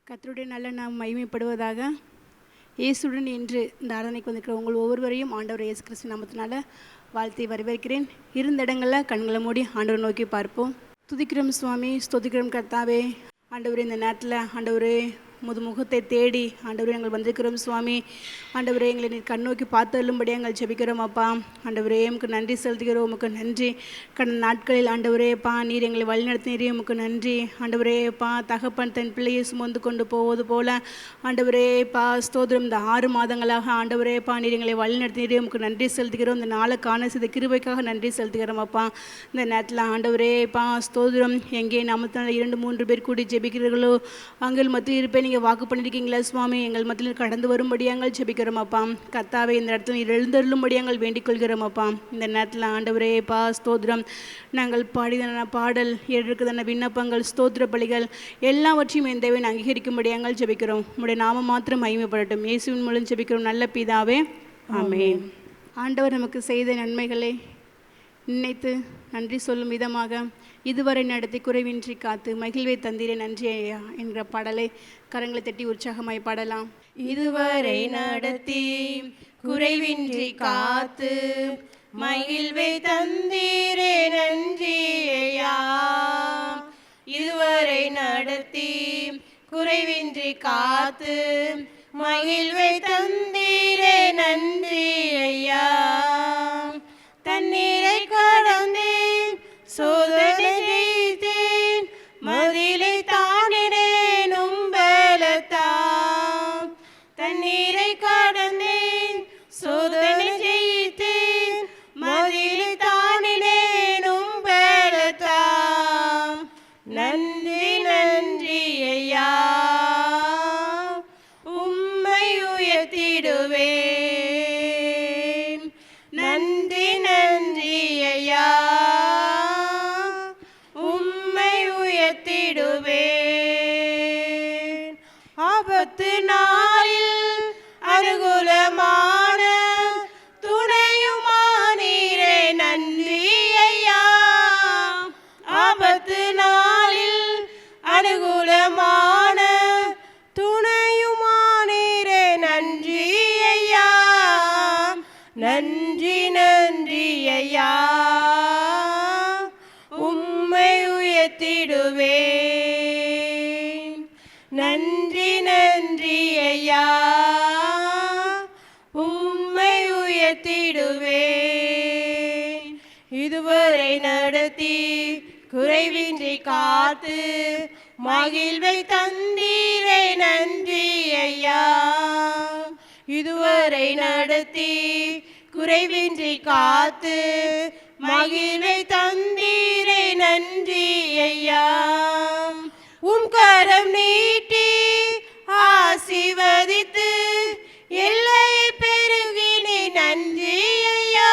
கர்த்தருடைய நல்ல நாம் மகிமைப்படுவதாக. இயேசுடன் இன்று இந்த ஆராதனைக்கு வந்திருக்கிற உங்கள் ஒவ்வொருவரையும் ஆண்டவர் இயேசு கிறிஸ்து நாமத்தினால வாழ்த்தி வரவேற்கிறேன். இருந்த இடங்களில் கண்களை மூடி ஆண்டவரை நோக்கி பார்ப்போம். துதிக்கிறோம் சுவாமி, ஸ்தோத்திக்கிறோம் கர்த்தாவே. ஆண்டவரே, இந்த நேரத்தில் ஆண்டவரே முகத்தை தேடி ஆண்டவரே நாங்கள் வந்திருக்கிறோம் சுவாமி. ஆண்டவரே, எங்களை நீ கண்ணோக்கி பார்த்தருளும்படியாக எங்கள் ஜெபிக்கிறோம் அப்பா. ஆண்டவரே, உமக்கு நன்றி செலுத்துகிறோம். உமக்கு நன்றி. கடந்த நாட்களில் ஆண்டவரேப்பா நீர் எங்களை வழிநடத்தினீரே, உமக்கு நன்றி. ஆண்டவரேப்பா தகப்பன் தன் பிள்ளையை சுமந்து கொண்டு போவது போல ஆண்டவரேப்பா ஸ்தோத்திரம். இந்த 6 மாதங்களாக ஆண்டவரேப்பா நீர் எங்களை வழிநடத்தினீரே, உமக்கு நன்றி செலுத்துகிறோம். இந்த நாளை காண செய்த கிருபைக்காக நன்றி செலுத்துகிறோம் அப்பா. இந்த நேரத்தில் ஆண்டவரேப்பா ஸ்தோத்திரம். எங்கே நாமத்தினால் 2-3 பேர் கூடி ஜெபிக்கிறீர்களோ அங்கே மத்தியில் இருப்பேன் நீங்கள் வாக்கு பண்ணியிருக்கீங்களா சுவாமி. எங்கள் மத்தியில் கடந்து வரும்படியாங்கள் ஜெபிக்கிறோம் அப்பா. கர்த்தாவே, இந்த இடத்துல எழுந்தருளும்படியாங்கள் வேண்டிக் கொள்கிறோம் அப்பா. இந்த நேரத்தில் ஆண்டவரேப்பா ஸ்தோத்திரம். நாங்கள் பாடின பாடல் எழுக்குதான விண்ணப்பங்கள் ஸ்தோத்திர பலிகள் எல்லாவற்றையும் என் தேவன் அங்கீகரிக்கும்படியாங்கள் ஜெபிக்கிறோம். உம்முடைய நாமம் மாத்திரம் மகிமைப்படட்டும். இயேசுவின் மூலம் ஜெபிக்கிறோம் நல்ல பிதாவே, ஆமென். ஆண்டவர் நமக்கு செய்த நன்மைகளை நினைத்து நன்றி சொல்லும் விதமாக இதுவரை நடத்தி குறைவின்றி காத்து மகிழ்வை தந்தீரே நன்றி ஐயா என்கிற பாடலை கரங்களை தட்டி உற்சாகமாய் பாடலாம். இதுவரை நடத்தி குறைவின்றி காத்து மகிழ்வை தந்தீரே நன்றி ஐயா. இதுவரை நடத்தி குறைவின்றி காத்து மகிழ்வை தந்தீரே நன்றி ஐயா. தண்ணீரை கடந்தேன், சோதனை ஜெயித்தேன், மதிலை தாண்டினேன் உம்பலத்தாம். தண்ணீரை கடந்தேன், சோதனை ஜெயித்தேன், மதிலை தாண்டினேன் உம்பலத்தாம். நன்றி நன்றி ஐயா, உம்மை உயர்த்திடுவேன். நன்றி நன்றி ஐயா, உம்மை உயர்த்திடுவேன். ஆபத்து நாளில் அனுகூலமான துணையுமானீரே நன்றி ஐயா. ஆபத்து நாளில் அனுகூலமான துணையுமானீரே நன்றி ஐயா. நன்றி நன்றி ஐயா, உம்மை உயர்த்திடுவேன். நன்றி நன்றி ஐயா, உம்மை உயர்த்திடுவேன். இதுவரை நடத்தி குறைவின்றி காத்து மகிழ்வை தந்தீரே நன்றி ஐயா. இதுவரை நடத்தி குறைவின்றி காத்து மகிழ்வை தந்தீரே நன்றி ஐயா. உம் கரம் நீட்டி ஆசீர்வதித்து எல்லை பெருகினே நன்றி ஐயா.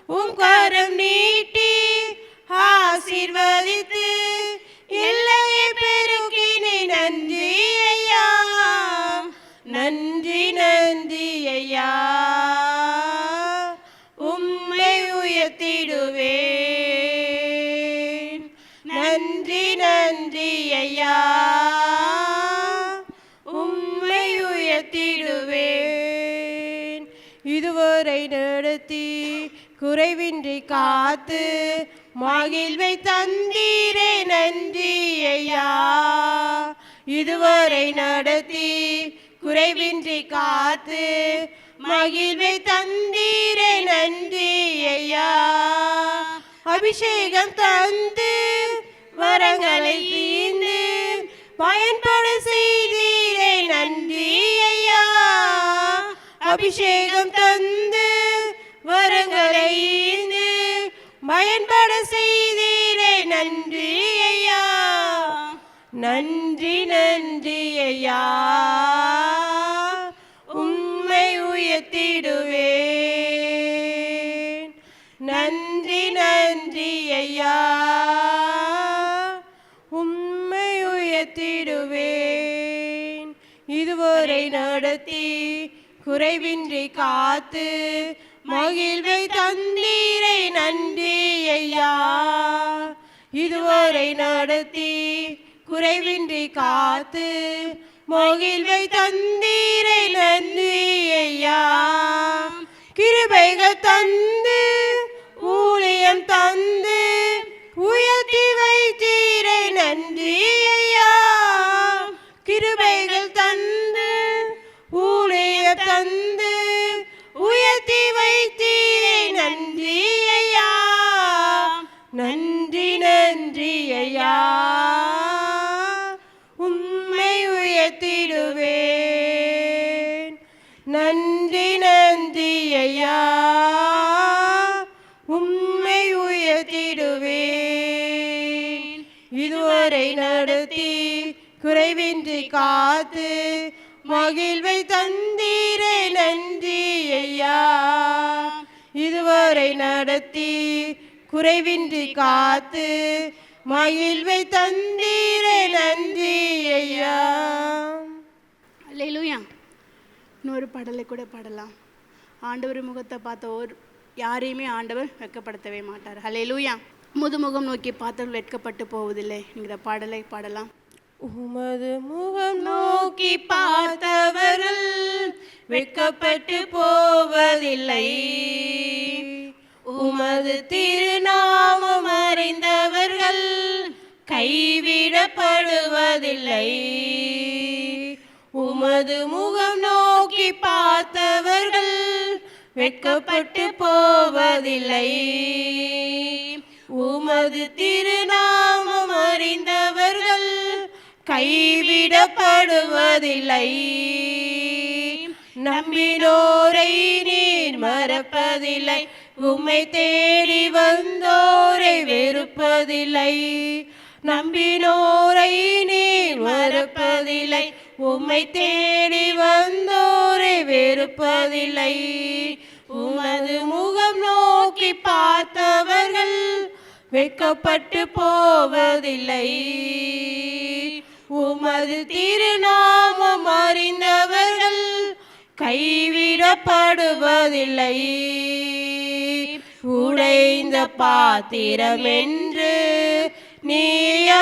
உம் கரம் நீட்டி ஆசீர்வதித்து எல்லை பெருகினே நன்றி ஐயா. நன்றி நன்றி ஐயா, உம்மை உயர்த்திடுவேன். நன்றி நன்றி ஐயா, உம்மை உயர்த்திடுவேன். இதுவரை நடத்தி குறைவின்றி காத்து மகிழ்வை தந்தீரே நன்றி ஐயா. இதுவரை நடத்தி குறைவின்றி காத்து மகிழ்வை தந்தீரே நன்றி ஐயா. அபிஷேகம் தந்து வரங்களை தீர்ந்து பயன்பட செய்தீரே நன்றி ஐயா. அபிஷேகம் தந்து வரங்களை ஈர்ந்து பயன்பட செய்தீரே நன்றி ஐயா. நன்றி நன்றி ஐயா, உம்மை உயர்த்திடுவேன். நன்றி நன்றி ஐயா, உம்மை உயர்த்திடுவேன். இதுவரை நடத்தி குறைவின்றி காத்து மகிழ்வை தந்தீரை நன்றி ஐயா. இதுவரை நடத்தி குறைவின்றி காத்து மகிழ்வை தந்தீரை நன்றி ஐயா. கிருபைகள் தந்து ஊழியம் தந்து உயர்த்தி வைத்தீரை நன்றி ஐயா. கிருபைகள் தந்து ஊழியம் தந்து உயர்த்தி வைத்தீரை நன்றி ஐயா. நன்றி நன்றி ஐயா. உம்மை உயர்த்திடுவேன். நன்றி நன்றி ஐயா. உம்மை உயர்த்திடுவேன். இதுவரை நடத்தி குறைவின்றி காத்து மகிழ்வை தந்தீரே நன்றி ஐயா. இதுவரை நடத்தி குறைவின்றி காத்து மகிழ்வை தந்தீரே நன்றி ஐயா. அல்லேலூயா. இன்னொரு பாடலை கூட பாடலாம். ஆண்டவர் முகத்தை பார்த்த யாரையுமே ஆண்டவர் வெட்கப்படுத்தவே மாட்டார். அல்லேலூயா. முதுமுகம் நோக்கி பார்த்தவர்கள் வெட்கப்பட்டு போவதில்லை என்கிற பாடலை பாடலாம். உமது முகம் நோக்கி பார்த்தவர்கள் வெட்கப்பட்டு போவதில்லை. உமது திருநாமம் அறிந்தவர்கள் கைவிடப்படுவதில்லை. உமது முகம் நோக்கி பார்த்தவர்கள் வெட்கப்பட்டு போவதில்லை. உமது திருநாமம் அறிந்தவர்கள் கைவிடப்படுவதில்லை. நம்பினோரை நீர் மறப்பதில்லை. உம்மை தேடி வந்தோரை வெறுப்பதில்லை. நம்பினோரை நீர் மறப்பதில்லை. உம்மை தேடி வந்தோரை வெறுப்பதில்லை. உமது முகம் நோக்கி பார்த்தவர்கள் வெட்கப்பட்டு போவதில்லை. உமது திருநாமம் அறிந்தவர்கள் கைவிடப்படுவதில்லை. உடைந்த பாத்திரம் என்று நீ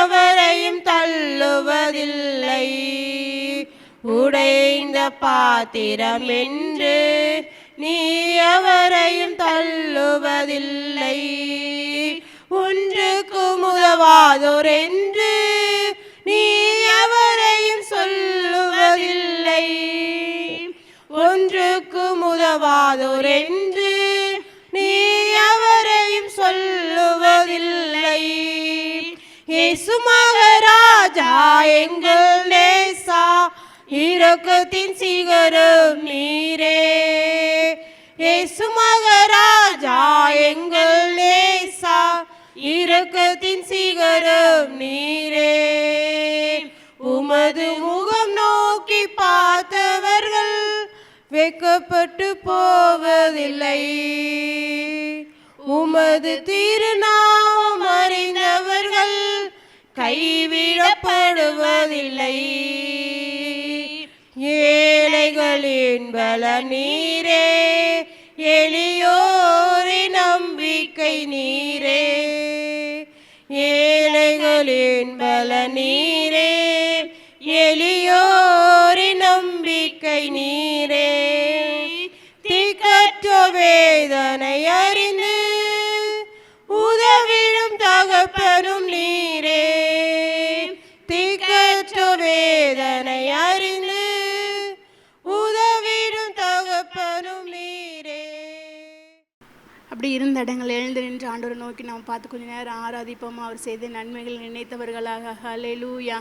எவரையும் தள்ளுவதில்லை. உடைந்த பாத்திரம் என்று நீ எவரையும் தள்ளுவதில்லை. ஒன்றுக்கும் உதவாதோர் என்று நீ எவரையும் சொல்லுவதில்லை. ஒன்றுக்கும் உதவாதோர் என்று நீ எவரையும் சொல்லுவதில்லை. இயேசு மகாராஜா எங்கள் நேசா இரக்கத்தின் சிகரம் நீரே. இயேசு மகாராஜா எங்கள் நேசா இரக்கத்தின் சிகரம் நீரே. உமது முகம் நோக்கி பார்த்தவர்கள் வெட்கப்பட்டு போவதில்லை. உமது திருநாமம் அறிந்தவர்கள் கைவிடப்படுவதில்லை. ஏழைகளின் பல நீரே. எளியோரின் நம்பிக்கை நீரே. ஏழைகளின் பல நீரே. எளியோரின் நம்பிக்கை நீரே. திக்கற்ற வேதனை அறிந்து உதவிடும் தகப்பனும் நீரே. திக்கற்ற வேதனை அறிந்து உதவிடும் தகப்பனும் நீரே. அப்படி இருந்த இடங்கள் எழுந்து நின்று ஆண்டவரை நோக்கி நாம் பார்த்து கொஞ்ச நேரம் ஆராதிப்போம். அவர் செய்த நன்மைகள் நினைத்தவர்களாக. ஹல்லேலூயா.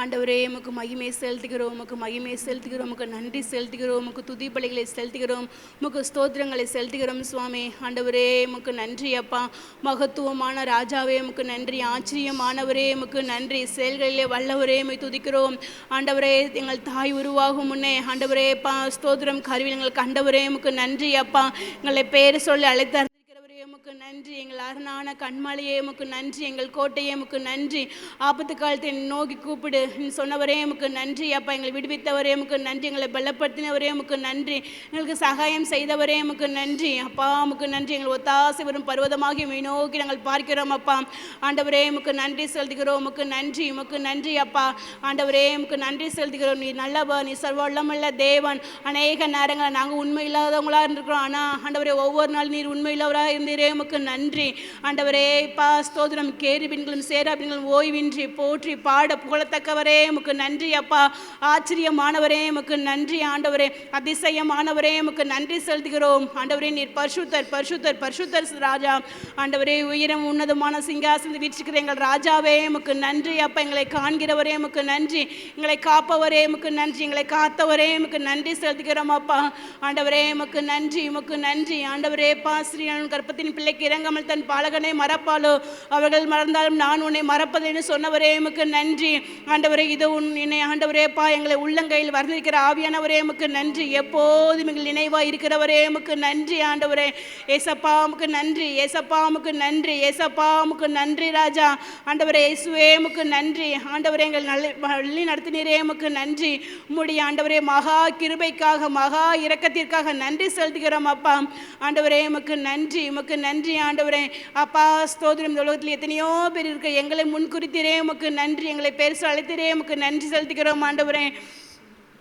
ஆண்டவரே உமக்கு மகிமை செலுத்துகிறோம். உமக்கு மகிமை செலுத்துகிறோம். உமக்கு நன்றி செலுத்துகிறோம். உமக்கு துதிப்பலிகளை செலுத்துகிறோம். உமக்கு ஸ்தோத்திரங்களை செலுத்துகிறோம் சுவாமி. ஆண்டவரே உமக்கு நன்றி அப்பா. மகத்துவமான ராஜாவே உமக்கு நன்றி. ஆச்சரியமானவரே உமக்கு நன்றி. செயல்களிலே வல்லவரே உம்மை துதிக்கிறோம். ஆண்டவரே எங்கள் தாய் உருவாகும் முன்னே ஆண்டவரே அப்பா ஸ்தோத்திரம் கருவில் எங்களுக்கு ஆண்டவரே உமக்கு நன்றி அப்பா. எங்களை பேர் சொல்லி அழைத்தார் உமக்கு நன்றி. எங்கள் அரணான கண்மலையே உமக்கு நன்றி. எங்கள் கோட்டையே உமக்கு நன்றி. ஆபத்து காலத்தை நோக்கி கூப்பிடு சொன்னவரே உமக்கு நன்றி அப்பா. எங்களை விடுவித்தவரே உமக்கு நன்றி. எங்களை பலப்படுத்தினவரே உமக்கு நன்றி. எங்களுக்கு சகாயம் செய்தவரே உமக்கு நன்றி அப்பா. உமக்கு நன்றி. எங்கள் ஒத்தாசை வரும் பர்வதமாகி உம்மை நோக்கி நாங்கள் பார்க்கிறோம் அப்பா. ஆண்டவரே உமக்கு நன்றி செலுத்துகிறோம். உமக்கு நன்றி, உமக்கு நன்றி அப்பா. ஆண்டவரே உமக்கு நன்றி செலுத்துகிறோம். நீ நல்லவர், நீ சர்வ வல்லமையுள்ள தேவன். அநேக நேரங்களில் நாங்கள் உண்மை இல்லாதவங்களாக இருந்திருக்கிறோம். ஆனால் ஆண்டவரே ஒவ்வொரு நாள் நீர் உண்மையில்லவராக இருந்தீரே உமக்கு நன்றி ஆண்டவரே. பா ஸ்தோத்திரம். கேருபீன்களும் சேராபீன்களும் ஓய்வின்றி போற்றி பாட புகழத்தக்கவரே உமக்கு நன்றி அப்பா. ஆச்சரியமானவரே உமக்கு நன்றி ஆண்டவரே. அதிசயமானவரே உமக்கு நன்றி செலுத்துகிறோம் ஆண்டவரே. நீர் பரிசுத்தர், பரிசுத்தர், பரிசுத்தர் ராஜா ஆண்டவரே. உயரம் உன்னதமான சிங்காசனத்தில் வீற்றிருக்கிற எங்கள் ராஜாவே உமக்கு நன்றி அப்பா. எங்களை காண்கிறவரே உமக்கு நன்றி. எங்களை காப்பவரே உமக்கு நன்றி. எங்களை காத்தவரே உமக்கு நன்றி செலுத்துகிறோம் அப்பா. ஆண்டவரே உமக்கு நன்றி, உமக்கு நன்றி ஆண்டவரே. பாஸ்ரீன் கற்பத்தின் பிள்ளைக்கு இறங்காமல் தன் பாலகனை மறப்பாலோ, அவர்கள் மறந்தாலும் நான் உன்னை மறப்பதென்று சொன்னவரே உமக்கு நன்றி ஆண்டவரே. இது என்னை ஆண்டவரே பா எங்களை உள்ளங்கையில் வர்ணிக்கிற ஆவியானவரே உமக்கு நன்றி. எப்போதும் எங்கள் நினைவாக இருக்கிறவரே உமக்கு நன்றி ஆண்டவரே. ஏசப்பா உமக்கு நன்றி, ஏசப்பா உமக்கு நன்றி, ஏசப்பா உமக்கு நன்றி ராஜா ஆண்டவரே. இயேசுவே உமக்கு நன்றி ஆண்டவரே. எங்கள் வழி நடத்தினரே உமக்கு நன்றி. உம்முடைய ஆண்டவரே மகா கிருபைக்காக, மகா இரக்கத்திற்காக நன்றி செலுத்துகிறோம் அப்பா. ஆண்டவரே உமக்கு நன்றி, உமக்கு நன்றி ஆண்டவரே அப்பா. ஸ்தோத்திரம். இந்த உலகத்தில் எத்தனையோ பேர் இருக்க, எங்களை முன்குறித்திரே உமக்கு நன்றி. எங்களை பேச அழைத்திரே உமக்கு நன்றி செலுத்துகிறோம் ஆண்டவரே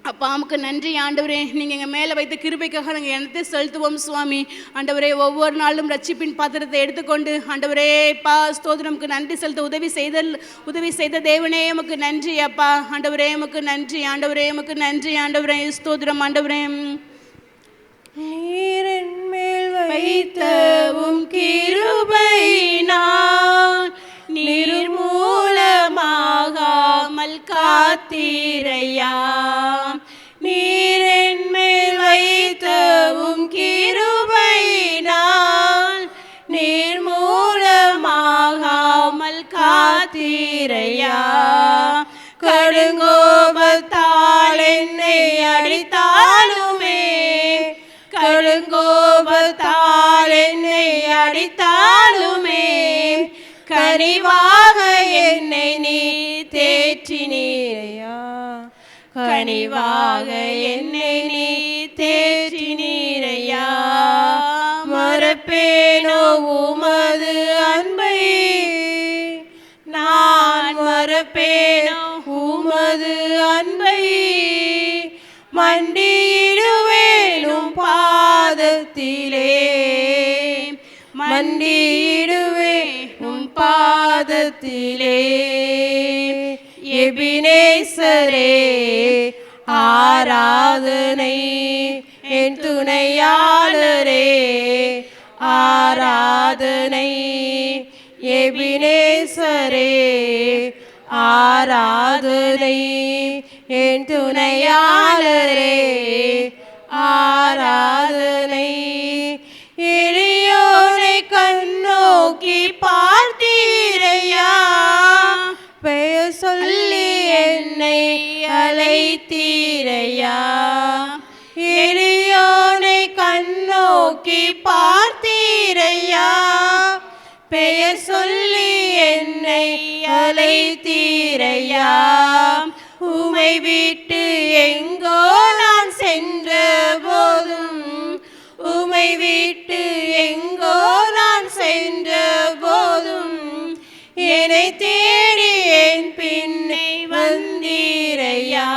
அப்பா. உமக்கு நன்றி ஆண்டவரே. நீங்கள் எங்கள் மேலே வைத்த கிருபைக்காக நாங்கள் என்னத்தை செலுத்துவோம் சுவாமி ஆண்டவரே. ஒவ்வொரு நாளும் ரட்சிப்பின் பாத்திரத்தை எடுத்துக்கொண்டு ஆண்டவரே பா ஸ்தோத்திரமுக்கு நன்றி செலுத்த உதவி செய்த தேவனே உமக்கு நன்றி அப்பா. ஆண்டவரே உமக்கு நன்றி ஆண்டவரே. உமக்கு நன்றி ஆண்டவரே. ஸ்தோத்திரம் ஆண்டவரே. நீரின் மேல் வைத்தவும் கிருபையினால் நீர் மூலமாகாமல் காத்தீரையா. நீரின் மேல் வைத்தவும் கிருபையினால் நீர் மூலமாகாமல் காத்தீரையா. கடுங்கோபத்தால் என்னை அடித்தாலுமே, கடுங்கோபத்தால் என்னை அடித்தாலுமே கனிவாக என்னை நீ தேற்றினீரையா. கனிவாக என்னை நீ தேற்றினீரையா. மறப்பேனோ உமது அன்பை, நான் மறப்பேனோ உமது அன்பை. மண்டியிடுவேனும் பாதத்திலே, மண்டியிடுவேனும் பாதத்திலே. எபினேசரே ஆராதனை, என் துணையாளரே ஆராதனை. எபினேசரே ஆராதனை, என் துணையாளரே ஆராதனை. எளியோரை கண்ணோக்கி பார்த்தீரையா. பெயர் சொல்லி என்னை அழைத்தீரையா. எளியோரை கண்ணோக்கி பார்த்தீரையா. பெயர் சொல்லி என்னை அழைத்தீரையா. உமை விட்டு எங்கோ நான் சென்ற போதும், உமை விட்டு எங்கோ நான் சென்ற போதும் என்னை தேடி என் பின்னை வந்தீரையா.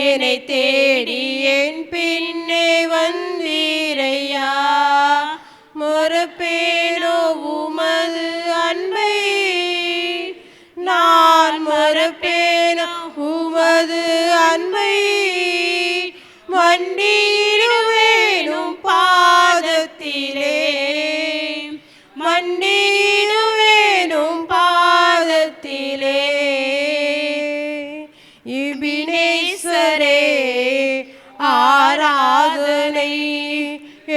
என்னை தேடி என் பின்னை வந்தீரையா. மறப்பேனோ உமது அன்பை, நான் மறப்பேனோ உமது அன்பை. மண்டியிடுவேனும் பாதத்திலே, மண்டியிடுவேனும் பாதத்திலே. எபினேசரே ஆராதனை,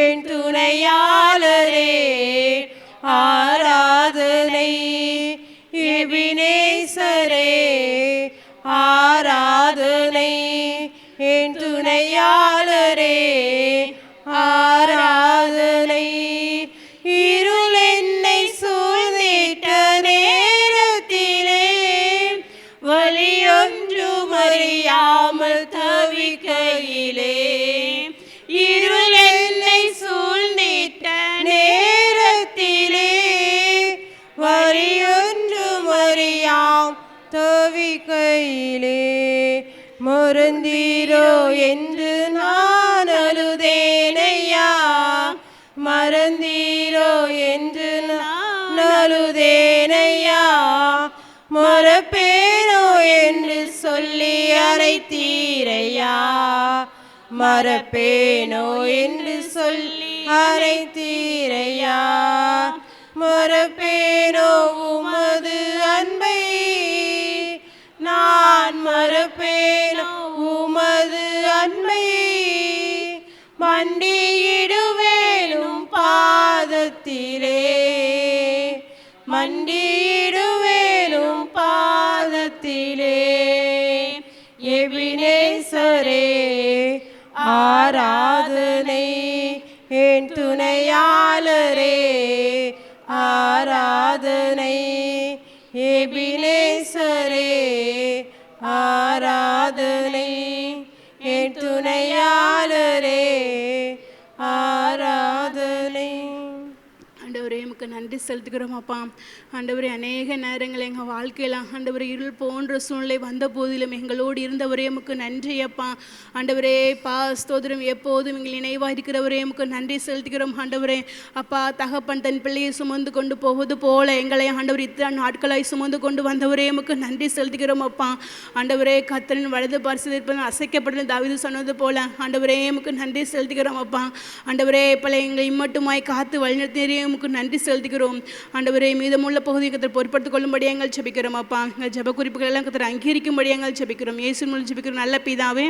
என் துணையாளரே ஆராதனை. எபினேசரே ஆராதனை, என் துணையாளரே ஆராதனை. மறந்தீரோ என்று நான் அழுதேனையா, மறந்தீரோ என்று நான் அழுதேனையா, மறப்பேனோ என்று சொல்லி அழைத்தீரையா, மறப்பேனோ என்று சொல்லி அழைத்தீரையா, மறப்பேனோ உமது அன்பை, நான் மறப்பேனோ உமது அன்பை, மண்டியிடுவேனும் பாதத்திலே, மண்டியிடுவேனும் பாதத்திலே. எபினேசரே ஆராதனை, என் துணையாளரே ஆராதனை, எபினேசரே ஆராதனை, என் துணையாளரே ஆராதனை. ஆண்டவரே உமக்கு நன்றி செலுத்துகிறோம் அப்பா. ஆண்டவரே அநேக நேரங்கள் எங்கள் வாழ்க்கையில் ஆண்டவரே இருள் போன்ற சூழ்நிலை வந்த போதிலும் எங்களோடு இருந்தவரே உமக்கு நன்றி அப்பா. ஆண்டவரே பா ஸ்தோத்திரம், எப்போதும் எங்கள் நினைவாக இருக்கிறவரே உமக்கு நன்றி செலுத்துகிறோம் ஆண்டவரே. அப்பா தகப்பன் தன் பிள்ளையை சுமந்து கொண்டு போவது போல எங்களை ஆண்டவர் இத்தனை நாட்களாய் சுமந்து கொண்டு வந்தவரே உமக்கு நன்றி செலுத்துகிறோம் அப்பா. ஆண்டவரே கர்த்தரின் வலது பரிசுத்தம் அசைக்கப்பட்ட தாவீது சொன்னது போல ஆண்டவரே உமக்கு நன்றி செலுத்துகிறோம் அப்பா. ஆண்டவரே பல எங்களை இம்மட்டுமாய் காத்து வழிநடத்தினரே உமக்கு நன்றி செலுத்துகிறோம் ஆண்டவரே. மீதமுள்ள பகுதியை கத்தர் பொறுப்படுத்திக் கொள்ளும்படி எங்கள் ஜெபிக்கிறோம் அப்பா. எங்கள் ஜெப குறிப்புகள் எல்லாம் கத்தர் அங்கீகரிக்கும்படி எங்கள் ஜெபிக்கிறோம். இயேசு மூலம் ஜெபிக்கிறோம் நல்ல பிதாவே,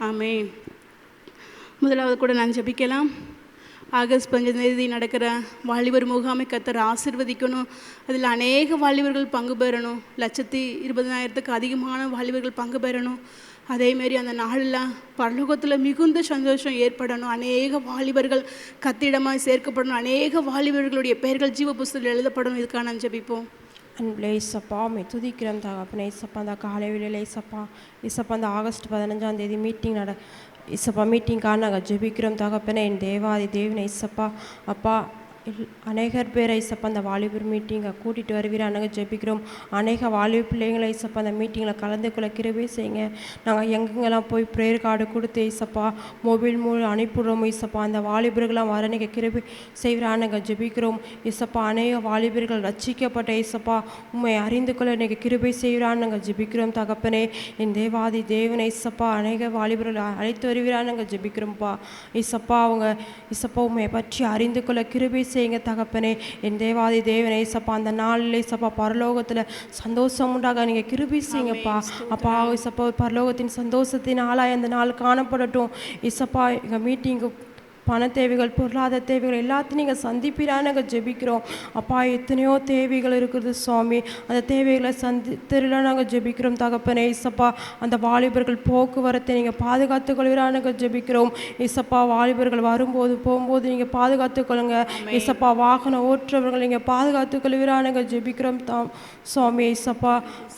ஆமென். முதலாவது கூட நான் ஜெபிக்கலாம். ஆகஸ்ட் 15 நடக்கிற வாலிபர் முகாமை கத்தர் ஆசீர்வதிக்கணும். அதில் அநேக வாலிபர்கள் பங்கு பெறணும். 120,000க்கு அதிகமான வாலிபர்கள் பங்கு பெறணும். அதேமாரி அந்த நாளில் பரலோகத்தில் மிகுந்த சந்தோஷம் ஏற்படணும். அநேக வாலிபர்கள் கத்திடமாக சேர்க்கப்படணும். அநேக வாலிபர்களுடைய பெயர்கள் ஜீவ புஸ்தகத்தில் எழுதப்படணும். இதுக்காக நான் ஜெபிப்போம். அன்பளே இசப்பா மே துதிக்கிறோம் தகப்பனே. இசப்பா அந்த காலை வேளையில் இசப்பா அந்த ஆகஸ்ட் 15 மீட்டிங் இசப்பா மீட்டிங்காக நாங்கள் ஜெபிக்கிறோம் தகப்பனே. என் தேவாதி தேவனை இசப்பா அப்பா அநேகர் பேரை இசப்பா அந்த வாலிபர் மீட்டிங்கை கூட்டிகிட்டு வருவீர் நாங்கள் ஜெபிக்கிறோம். அநேக வாலிப பிள்ளைங்களை இசப்பா அந்த மீட்டிங்கில் கலந்து கொள்ள கிருபை செய்யுங்க. நாங்கள் எங்கெங்கெல்லாம் போய் ப்ரேயர் கார்டு கொடுத்து இசப்பா மொபைல் மூலம் அனுப்பிடுறோம் இசப்பா. அந்த வாலிபர்கள்லாம் வர நீங்கள் கிருபை செய்கிறா நாங்கள் ஜெபிக்கிறோம் இசப்பா. அநேக வாலிபர்கள் ரட்சிக்கப்பட்ட இசப்பா உண்மை அறிந்து கொள்ள நீங்கள் கிருபை செய்கிறான்னு நாங்கள் ஜெபிக்கிறோம் தகப்பனே. என் தேவாதி தேவனை இசப்பா அநேக வாலிபர்கள் அழைத்து வருவீரான்னு நாங்கள் ஜெபிக்கிறோம்ப்பா இசப்பா. அவங்க இசப்பா உண்மையை பற்றி அறிந்து கொள்ள கிருபை செய்யுங்க தகப்பனே. என் தேவாதி தேவனை இசப்பா அந்த நாளில் இசப்பா பரலோகத்தில் சந்தோஷம் உண்டாக நீங்கள் கிருபை செய்யுங்கப்பா அப்பா. இசப்பா பரலோகத்தின் சந்தோஷத்தின் ஆளாய் அந்த நாள் காணப்படட்டும் இசப்பா. எங்கள் மீட்டிங்கு பண தேவைகள் பொருளாதார தேவைகள் எல்லாத்தையும் நீங்கள் சந்திப்பீரான்னு நாங்கள் ஜெபிக்கிறோம் அப்பா. எத்தனையோ தேவைகள் இருக்குது சுவாமி. அந்த தேவைகளை சந்தித்திரலாம் நாங்கள் ஜெபிக்கிறோம் தகப்பனே இசப்பா. அந்த வாலிபர்கள் போக்குவரத்தை நீங்கள் பாதுகாத்து கொள்வீரான்னு நாங்கள் ஜெபிக்கிறோம் இசப்பா. வாலிபர்கள் வரும்போது போகும்போது நீங்கள் பாதுகாத்து கொள்ளுங்க இசப்பா. வாகனம் ஓட்டுறவர்கள் நீங்கள் பாதுகாத்து கொள்வீரான்னு நாங்கள் ஜெபிக்கிறோம் சுவாமி இசப்பா.